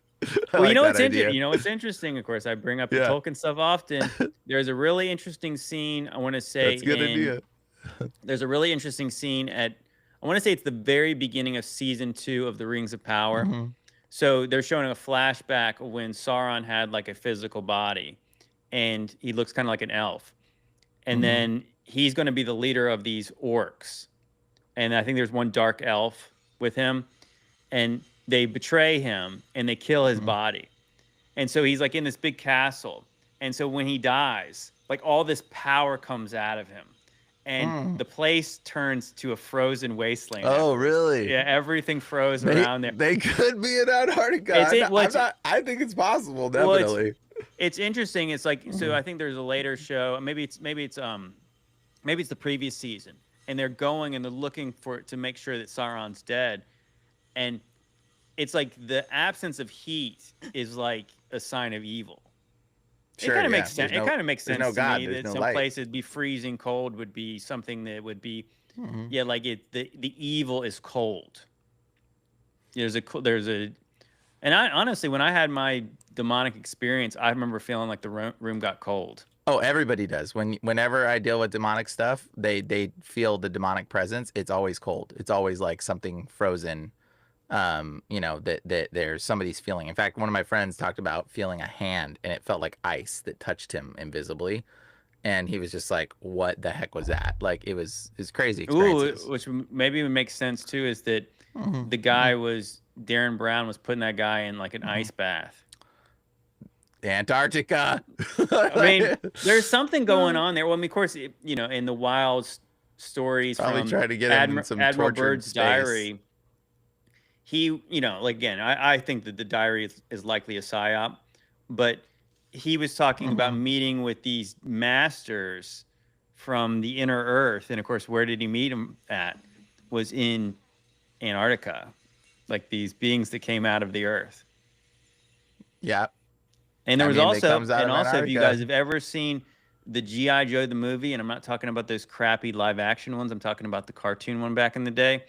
Well, what's interesting, of course, I bring up the Tolkien stuff often. There's a really interesting scene, I want to say. That's a good idea. There's a really interesting scene I want to say it's the very beginning of season 2 of The Rings of Power. So they're showing a flashback of when Sauron had like a physical body, and he looks kind of like an elf. And then he's going to be the leader of these orcs. And I think there's one dark elf with him, and they betray him and they kill his body. And so he's like in this big castle. And so when he dies, like all this power comes out of him. And the place turns to a frozen wasteland. Oh, really? Yeah, everything froze around there. They could be in Antarctica. I think it's possible, definitely. Well, it's interesting. It's like, so I think there's a later show. Maybe it's the previous season, and they're going and they're looking to make sure that Sauron's dead, and it's like the absence of heat is like a sign of evil. Sure, it kind of makes sense. It kind of makes sense to me that some light. places be freezing cold would be something that would be, like the evil is cold. And I honestly, when I had my demonic experience, I remember feeling like the room got cold. Oh, everybody does. Whenever I deal with demonic stuff, they feel the demonic presence. It's always cold. It's always like something frozen. That there's somebody's feeling. In fact, one of my friends talked about feeling a hand, and it felt like ice that touched him invisibly, and he was just like, "What the heck was that?" Like it's crazy experiences. Which maybe would make sense too is that the guy was Darren Brown was putting that guy in like an ice bath. Antarctica. I mean, there's something going on there. Well, I mean, of course, you know, in the wild stories Probably from trying to get him in some Admiral tortured Byrd's space. diary, he, you know, like, again, I think that the diary is likely a psyop, but he was talking about meeting with these masters from the inner earth. And of course, where did he meet them at? Was in Antarctica, like these beings that came out of the earth. Yeah. And there was it also, comes out and of also, if you Antarctica. guys have ever seen the G.I. Joe, the movie, and I'm not talking about those crappy live action ones, I'm talking about the cartoon one back in the day.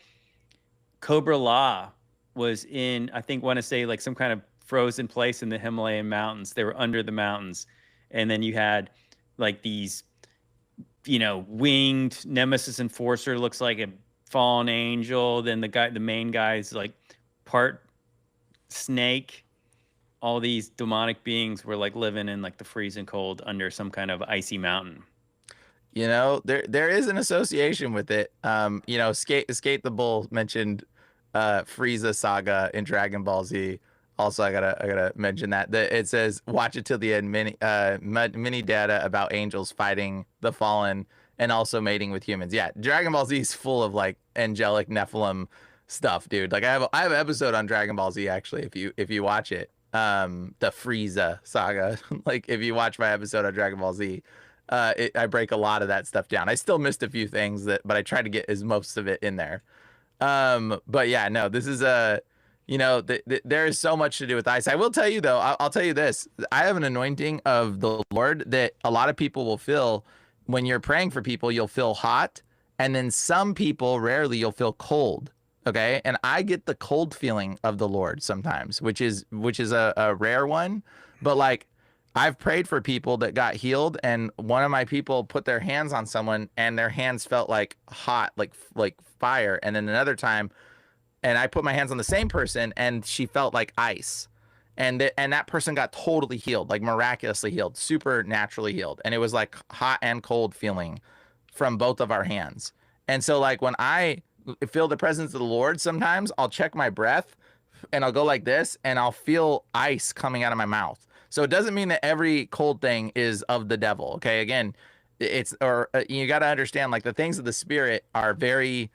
Cobra La was in, I think, want to say like some kind of frozen place in the Himalayan mountains. They were under the mountains. And then you had like these, you know, winged Nemesis Enforcer, looks like a fallen angel. Then the main guy's like part snake. All these demonic beings were like living in like the freezing cold under some kind of icy mountain. You know, there is an association with it. You know, Skate the Bull mentioned Frieza saga in Dragon Ball Z. Also, I gotta mention that it says watch it till the end. Mini data about angels fighting the fallen and also mating with humans. Yeah, Dragon Ball Z is full of like angelic Nephilim stuff, dude. Like I have an episode on Dragon Ball Z actually. If you watch it, the Frieza saga. Like if you watch my episode on Dragon Ball Z, I break a lot of that stuff down. I still missed a few things but I tried to get most of it in there. But yeah, no, this is you know, there is so much to do with ice. I will tell you though, I'll tell you this. I have an anointing of the Lord that a lot of people will feel when you're praying for people. You'll feel hot, and then some people, rarely, you'll feel cold. Okay, and I get the cold feeling of the Lord sometimes, which is a rare one. But like, I've prayed for people that got healed, and one of my people put their hands on someone, and their hands felt like hot, like fire. And then another time, and I put my hands on the same person, and she felt like ice. And that person got totally healed, like miraculously healed, supernaturally healed. And it was like hot and cold feeling from both of our hands. And so like when I feel the presence of the Lord, sometimes I'll check my breath and I'll go like this and I'll feel ice coming out of my mouth. So it doesn't mean that every cold thing is of the devil. Okay. Again, you got to understand, like, the things of the spirit are very,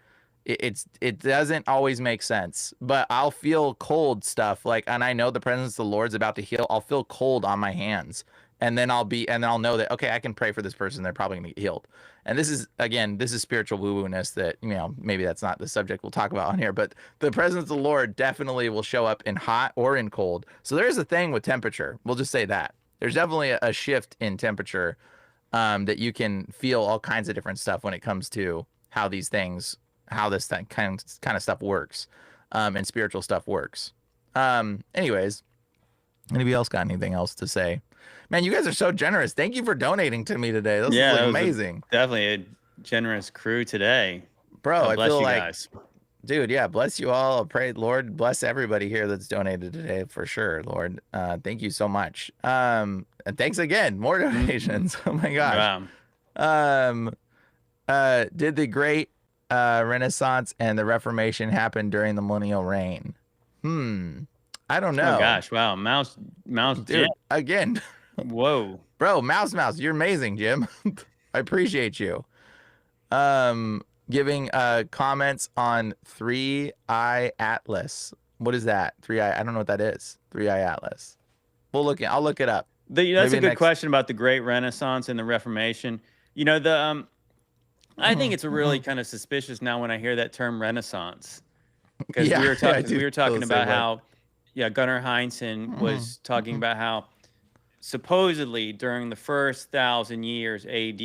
it doesn't always make sense, but I'll feel cold stuff, like, and I know the presence of the Lord's about to heal. I'll feel cold on my hands, and then I'll know that, okay, I can pray for this person. They're probably gonna get healed. And this is spiritual woo-woo-ness that, you know, maybe that's not the subject we'll talk about on here, but the presence of the Lord definitely will show up in hot or in cold. So there's a thing with temperature. We'll just say that there's definitely a shift in temperature, that you can feel all kinds of different stuff when it comes to how this thing kind of stuff works, and spiritual stuff works. Anyways, anybody else got anything else to say? Man, you guys are so generous. Thank you for donating to me today. This is like amazing. Definitely a generous crew today. Bro, I feel like, guys. Dude, yeah, bless you all. I pray, Lord, bless everybody here that's donated today for sure, Lord. Thank you so much. And thanks again. More donations. Oh my gosh. Wow. Did the great Renaissance and the Reformation happen during the millennial reign? I don't know. Oh gosh, wow. Mouse Dude, Jim. again. Whoa. Bro, Mouse, you're amazing, Jim. I appreciate you. Giving comments on 3i Atlas. What is that? 3i, I don't know what that is. 3i Atlas. I'll look it up. That's a good question about the Great Renaissance and the Reformation. You know, I think it's really kind of suspicious now when I hear that term Renaissance, because we were talking about how, Gunnar Heinsohn was talking about how supposedly during the first 1,000 years AD,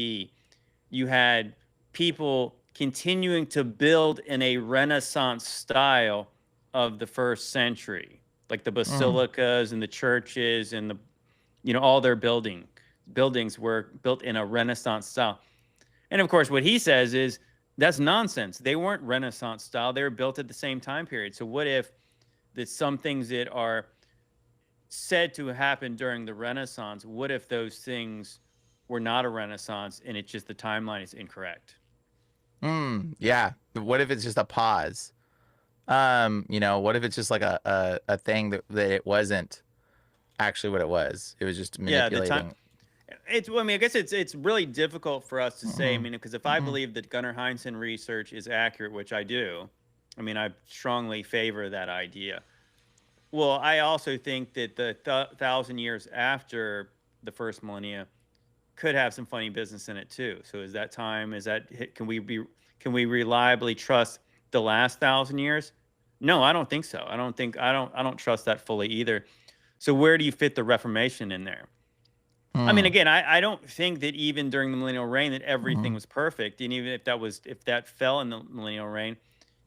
you had people continuing to build in a Renaissance style of the first century, like the basilicas and the churches and all their buildings were built in a Renaissance style. And of course, what he says is that's nonsense. They weren't Renaissance style. They were built at the same time period. So what if that some things that are said to happen during the Renaissance, what if those things were not a Renaissance and it's just the timeline is incorrect? Yeah. What if it's just a pause? You know, what if it's just like a thing that it wasn't actually what it was? It was just Yeah, the manipulating. time. Well, I mean, I guess it's really difficult for us to say. I mean, because if I believe that Gunnar Heinsohn research is accurate, which I do, I mean, I strongly favor that idea. Well, I also think that the 1,000 years after the first millennia could have some funny business in it too. So is that time? Is that Can we reliably trust the last 1,000 years? No, I don't think so. I don't trust that fully either. So where do you fit the Reformation in there? I mean, again, I don't think that even during the millennial reign that everything was perfect, and even if that fell in the millennial reign,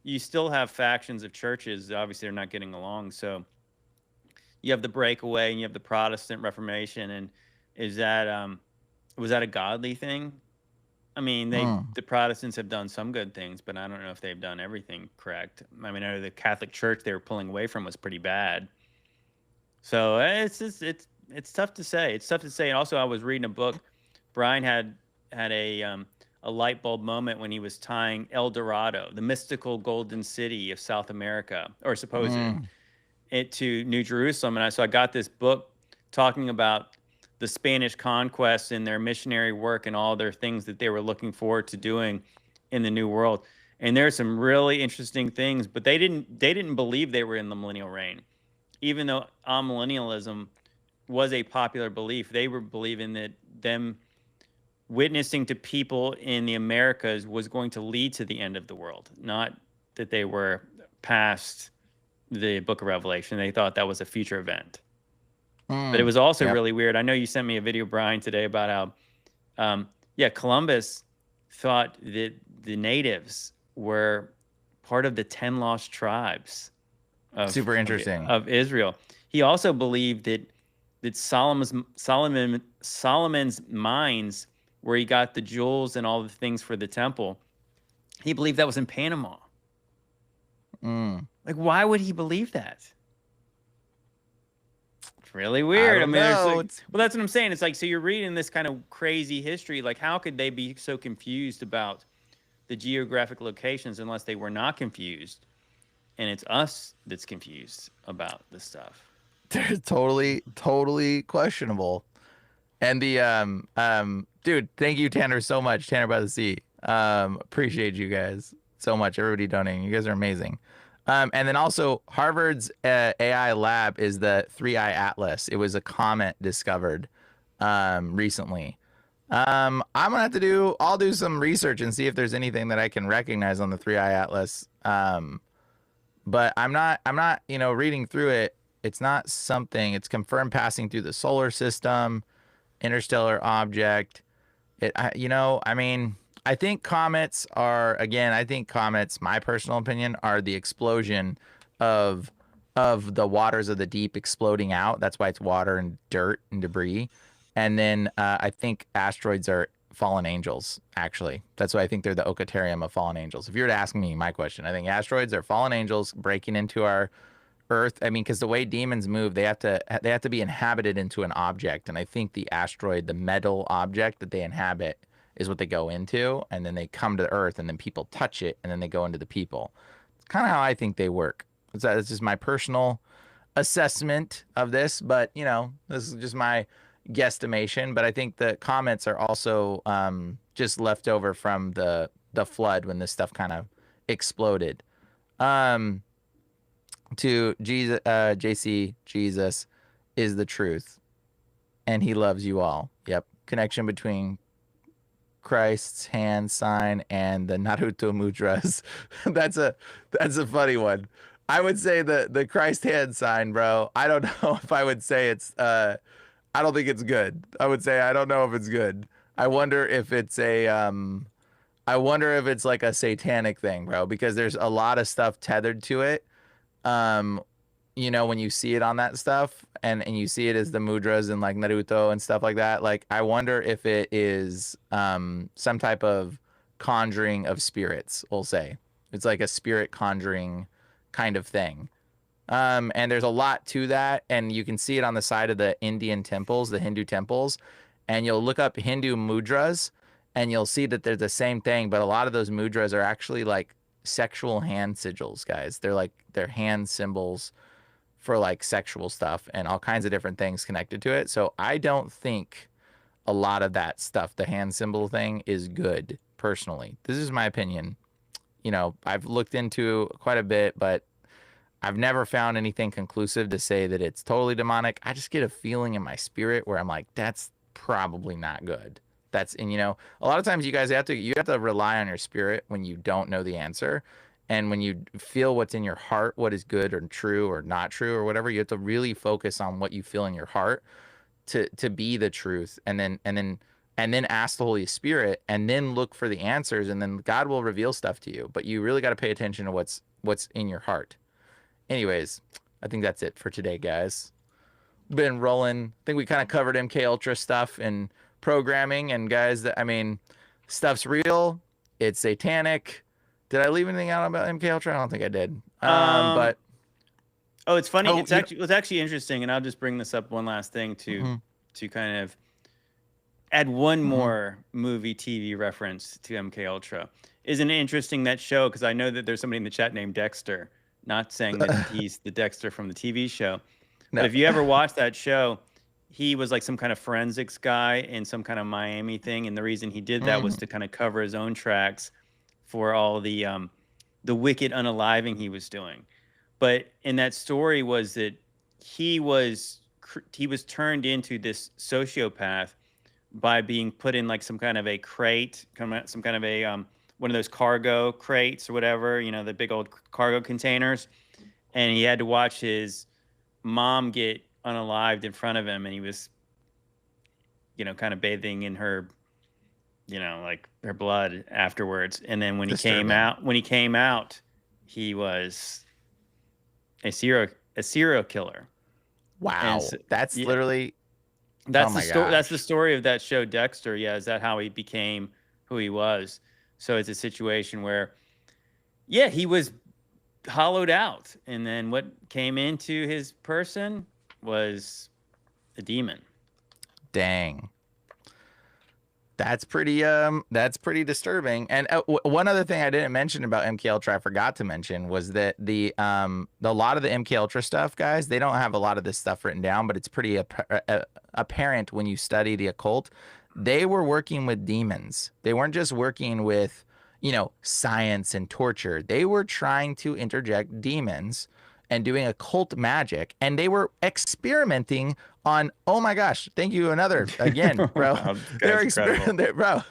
you still have factions of churches. Obviously, they're not getting along. So you have the breakaway, and you have the Protestant Reformation. And is that was that a godly thing? I mean, the Protestants have done some good things, but I don't know if they've done everything correct. I mean, I know the Catholic Church they were pulling away from was pretty bad. So it's tough to say. It's tough to say. And also, I was reading a book. Brian had a light bulb moment when he was tying El Dorado, the mystical golden city of South America, or supposed it, to New Jerusalem. And so I got this book talking about the Spanish conquest and their missionary work and all their things that they were looking forward to doing in the New World. And there's some really interesting things, but they didn't believe they were in the millennial reign. Even though amillennialism was a popular belief, they were believing that them witnessing to people in the Americas was going to lead to the end of the world, not that they were past the Book of Revelation. They thought that was a future event. But it was also really weird. I know you sent me a video, Brian, today about how, Columbus thought that the natives were part of the 10 lost tribes Super interesting. of Israel. He also believed that Solomon's mines, where he got the jewels and all the things for the temple, he believed that was in Panama. Like, why would he believe that? It's really weird. I mean, well, that's what I'm saying. It's like, so you're reading this kind of crazy history. Like, how could they be so confused about the geographic locations unless they were not confused? And it's us that's confused about this stuff. They're totally questionable. And the dude, thank you, Tanner, so much. Tanner by the Sea. Appreciate you guys so much. Everybody donating. You guys are amazing. And then also Harvard's AI lab is the 3-Eye Atlas. It was a comet discovered recently. I'll do some research and see if there's anything that I can recognize on the 3-Eye Atlas. But I'm not, reading through it. It's not something, it's confirmed passing through the solar system, interstellar object. I think comets are, my personal opinion, are the explosion of the waters of the deep exploding out. That's why it's water and dirt and debris. And then I think asteroids are fallen angels, actually. That's why I think they're the Occult of fallen angels. If you were to ask me my question, I think asteroids are fallen angels breaking into our Earth. I mean, because the way demons move, they have to be inhabited into an object. And I think the asteroid, the metal object that they inhabit, is what they go into, and then they come to the Earth, and then people touch it, and then they go into the people. It's kind of how I think they work. It's just my personal assessment of this, but this is just my guesstimation. But I think the comets are also just left over from the flood when this stuff kind of exploded. To Jesus, JC, Jesus is the truth, and he loves you all. Yep. Connection between Christ's hand sign and the Naruto mudras. that's a funny one. I would say the Christ hand sign, bro. I don't know if I would say it's I don't think it's good. I would say I don't know if it's good. I wonder if it's like a satanic thing, bro, because there's a lot of stuff tethered to it. When you see it on that stuff and you see it as the mudras and like Naruto and stuff like that, like I wonder if it is some type of conjuring of spirits, we'll say. It's like a spirit conjuring kind of thing. And there's a lot to that, and you can see it on the side of the Indian temples, the Hindu temples, and you'll look up Hindu mudras and you'll see that they're the same thing, but a lot of those mudras are actually like sexual hand sigils, guys. They're hand symbols for like sexual stuff and all kinds of different things connected to it. So I don't think a lot of that stuff, the hand symbol thing, is good personally. This is my opinion. You know, I've looked into quite a bit, but I've never found anything conclusive to say that it's totally demonic. I just get a feeling in my spirit where I'm like, that's probably not good. And you know, a lot of times you guys have to rely on your spirit when you don't know the answer. And when you feel what's in your heart, what is good or true or not true or whatever, you have to really focus on what you feel in your heart to be the truth. And then ask the Holy Spirit and then look for the answers, and then God will reveal stuff to you. But you really got to pay attention to what's in your heart. Anyways, I think that's it for today, guys. Been rolling. I think we kind of covered MK Ultra stuff and programming. And guys, stuff's real. It's satanic. Did I leave anything out about MK Ultra? I don't think I did. But it's funny. It was actually interesting, and I'll just bring this up one last thing to kind of add one more movie TV reference to MK Ultra. Isn't it interesting, that show? Because I know that there's somebody in the chat named Dexter. Not saying that he's the Dexter from the TV show. No. But if you ever watch that show, he was like some kind of forensics guy in some kind of Miami thing. And the reason he did that was to kind of cover his own tracks for all the wicked unaliving he was doing. But in that story was that he was turned into this sociopath by being put in like some kind of a crate, some kind of a one of those cargo crates or whatever, you know, the big old cargo containers. And he had to watch his mom get unalived in front of him. And he was, you know, kind of bathing in her, you know, like her blood afterwards. And then when he came out, he was a serial killer. Wow. So, that's literally, that's that's the story of that show, Dexter. Yeah. Is that how he became who he was? So it's a situation where, yeah, he was hollowed out. And then what came into his person was a demon. Dang. That's pretty disturbing. And one other thing I didn't mention about MK Ultra, I forgot to mention, was that a lot of the MK Ultra stuff, guys, they don't have a lot of this stuff written down, but it's pretty apparent when you study the occult. They were working with demons. They weren't just working with, you know, science and torture. They were trying to interject demons and doing occult magic, and they were experimenting on, oh my gosh, thank you, again, bro. Wow, They're experimenting, bro.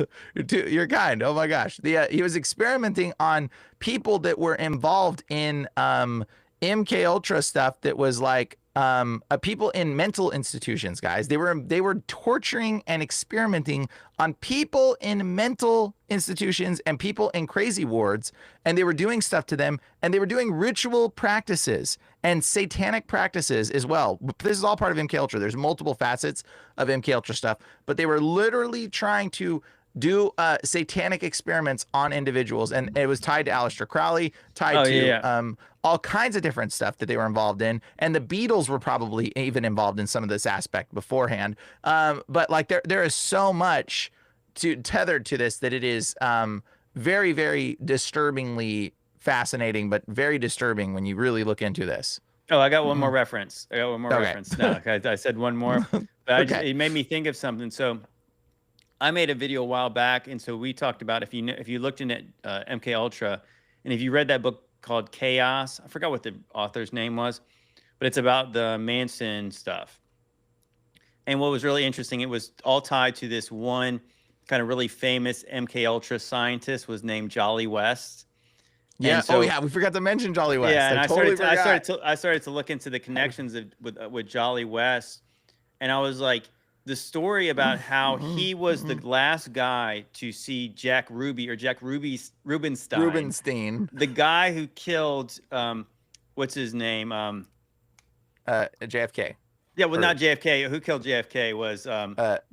You're kind. Oh my gosh. He was experimenting on people that were involved in MK Ultra stuff that was like people in mental institutions, guys. They were torturing and experimenting on people in mental institutions and people in crazy wards, and they were doing stuff to them, and they were doing ritual practices and satanic practices as well. This is all part of MK Ultra. There's multiple facets of MK Ultra stuff, but they were literally trying to do satanic experiments on individuals, and it was tied to Aleister Crowley, tied to all kinds of different stuff that they were involved in, and the Beatles were probably even involved in some of this aspect beforehand. But like there is so much tethered to this that it is very, very disturbingly fascinating, but very disturbing when you really look into this. Oh, I got one more reference. Reference. No, I said one more, but it made me think of something. So I made a video a while back, and so we talked about if you looked in at MK Ultra, and if you read that book called Chaos, I forgot what the author's name was, but it's about the Manson stuff. And what was really interesting, it was all tied to this one kind of really famous MK Ultra scientist was named Jolly West. Yeah. So, we forgot to mention Jolly West. Yeah, and I started to look into the connections with Jolly West, and I was like, the story about how he was the last guy to see Jack Rubenstein, the guy who killed what's his name? JFK. Yeah, well, not JFK. Who killed JFK was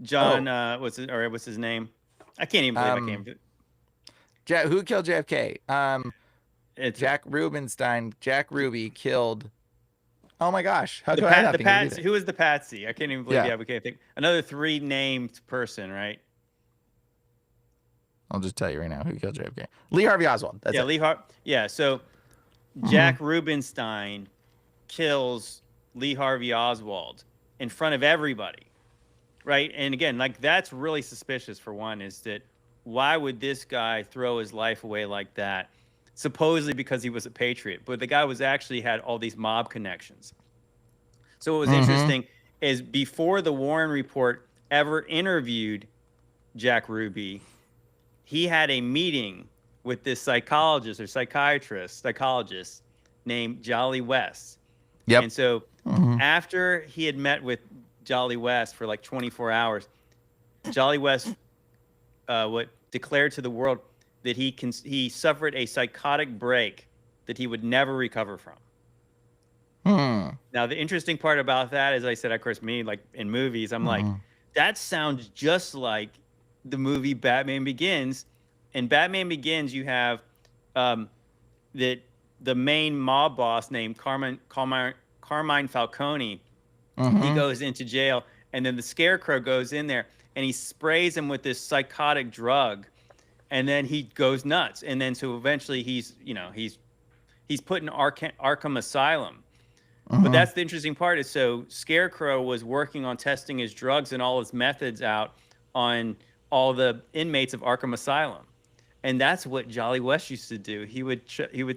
John. What's his name? I can't even believe I came. Who killed JFK? It's Jack Rubenstein. Jack Ruby killed. Oh my gosh! Who was the Patsy? I can't even believe we can't think. Another 3 named person, right? I'll just tell you right now who killed JFK. Lee Harvey Oswald. That's it. Yeah. So Jack Rubenstein kills Lee Harvey Oswald in front of everybody, right? And again, like that's really suspicious. For one, is that why would this guy throw his life away like that? Supposedly because he was a patriot, but the guy was actually had all these mob connections. So what was interesting is before the Warren Report ever interviewed Jack Ruby, he had a meeting with this psychologist or psychologist named Jolly West. Yep. And so after he had met with Jolly West for like 24 hours, Jolly West declared to the world that he suffered a psychotic break that he would never recover from. Now, the interesting part about that, as I said, of course, me, like in movies, I'm like, that sounds just like the movie Batman Begins. In Batman Begins, you have the main mob boss named Carmine Falcone. He goes into jail, and then the Scarecrow goes in there, and he sprays him with this psychotic drug, and then he goes nuts. And then so eventually he's put in Arkham Asylum. But that's the interesting part is so Scarecrow was working on testing his drugs and all his methods out on all the inmates of Arkham Asylum. And that's what Jolly West used to do. He would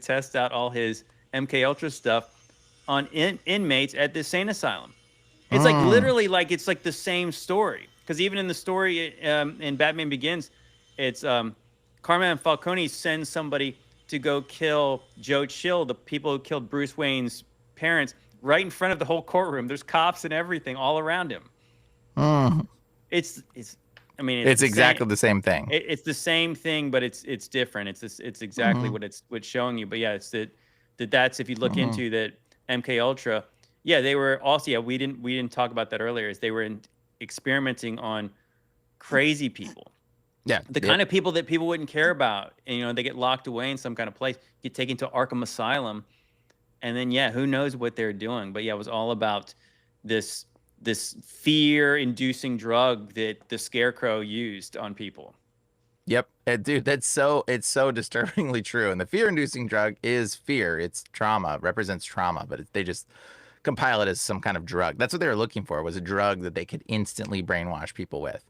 test out all his MK Ultra stuff on inmates at the insane asylum. It's like literally like it's like the same story. Because even in the story in Batman Begins, it's Carmine Falcone sends somebody to go kill Joe Chill, the people who killed Bruce Wayne's parents, right in front of the whole courtroom. There's cops and everything all around him. It's exactly the same thing. It's the same thing, but it's different. It's exactly what it's showing you. But yeah, it's that's if you look into that MK Ultra. Yeah, they were also we didn't talk about that earlier. Is they were experimenting on crazy people. Yeah, the kind of people that people wouldn't care about. And, they get locked away in some kind of place, get taken to Arkham Asylum, and then who knows what they're doing. But it was all about this fear-inducing drug that the Scarecrow used on people. Yep, dude, it's so disturbingly true. And the fear-inducing drug is fear. It's trauma, represents trauma, but they just compile it as some kind of drug. That's what they were looking for, was a drug that they could instantly brainwash people with.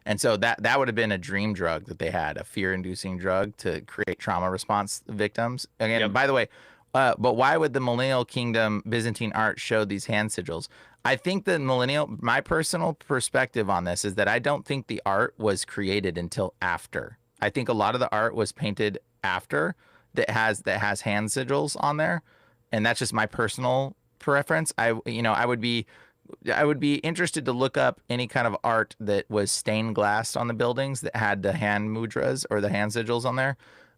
And so that would have been a dream drug that they had, a fear-inducing drug to create trauma response victims. Again, by the way, but why would the Millennial Kingdom Byzantine art show these hand sigils? I think my personal perspective on this is that I don't think the art was created until after. I think a lot of the art was painted after that has hand sigils on there. And that's just my personal preference. I would be interested to look up any kind of art that was stained glass on the buildings that had the hand mudras or the hand sigils on there.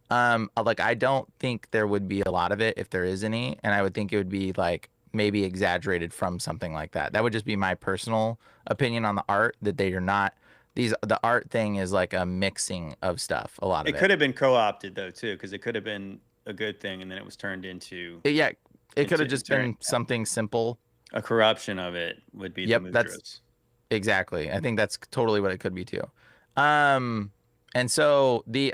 I don't think there would be a lot of it if there is any, and I would think it would be like maybe exaggerated from something like that. That would just be my personal opinion on the art, that they are not the art thing is like a mixing of stuff. A lot of it could have been co-opted though too, because it could have been a good thing and then it was turned into it could have just been something simple. A corruption of it would be the mudras. That's exactly. I think that's totally what it could be too. And so the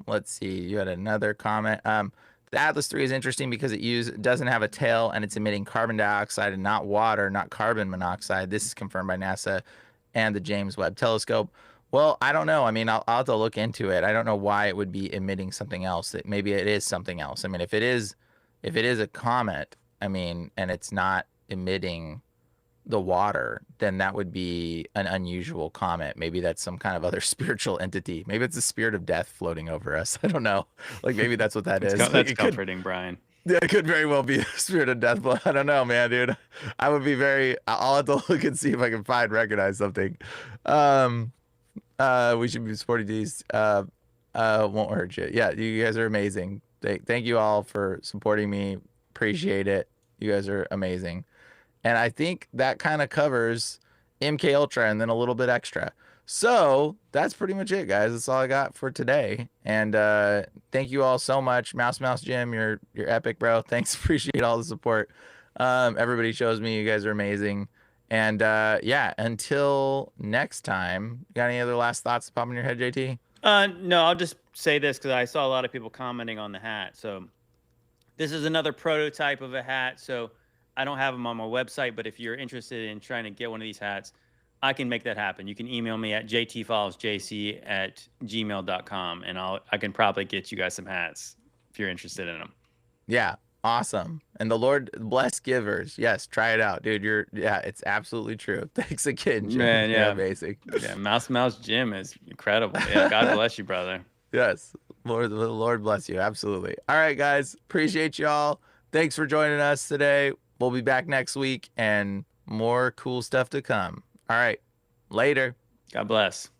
let's see, you had another comment. The Atlas III is interesting because it doesn't have a tail and it's emitting carbon dioxide and not water, not carbon monoxide. This is confirmed by NASA and the James Webb Telescope. Well, I don't know. I mean, I'll have to look into it. I don't know why it would be emitting something else. Maybe it is something else. I mean, if it is a comet, I mean, and it's not emitting the water, then that would be an unusual comet. Maybe that's some kind of other spiritual entity. Maybe it's the spirit of death floating over us. I don't know. Like maybe that's what that is. That's comforting, Brian. Yeah, it could very well be a spirit of death. But I don't know, man, dude. I'll have to look and see if I can recognize something. We should be supporting these. Won't hurt you. Yeah, you guys are amazing. Thank you all for supporting me. Appreciate it. You guys are amazing. And I think that kind of covers MK Ultra and then a little bit extra. So that's pretty much it, guys. That's all I got for today. And thank you all so much. Mouse Jim, you're epic, bro. Thanks. Appreciate all the support. Everybody shows me you guys are amazing. And until next time, you got any other last thoughts pop in your head, JT? No, I'll just say this because I saw a lot of people commenting on the hat. So this is another prototype of a hat. So I don't have them on my website, but if you're interested in trying to get one of these hats, I can make that happen. You can email me at jtfallsjc@gmail.com, and I can probably get you guys some hats if you're interested in them. Yeah. Awesome. And the Lord bless givers. Yes, try it out, dude. It's absolutely true. Thanks again, Jim. Man, yeah. You're amazing. Yeah, Mouse Jim is incredible. Yeah, God bless you, brother. Yes. The Lord bless you. Absolutely. All right, guys. Appreciate y'all. Thanks for joining us today. We'll be back next week and more cool stuff to come. All right. Later. God bless.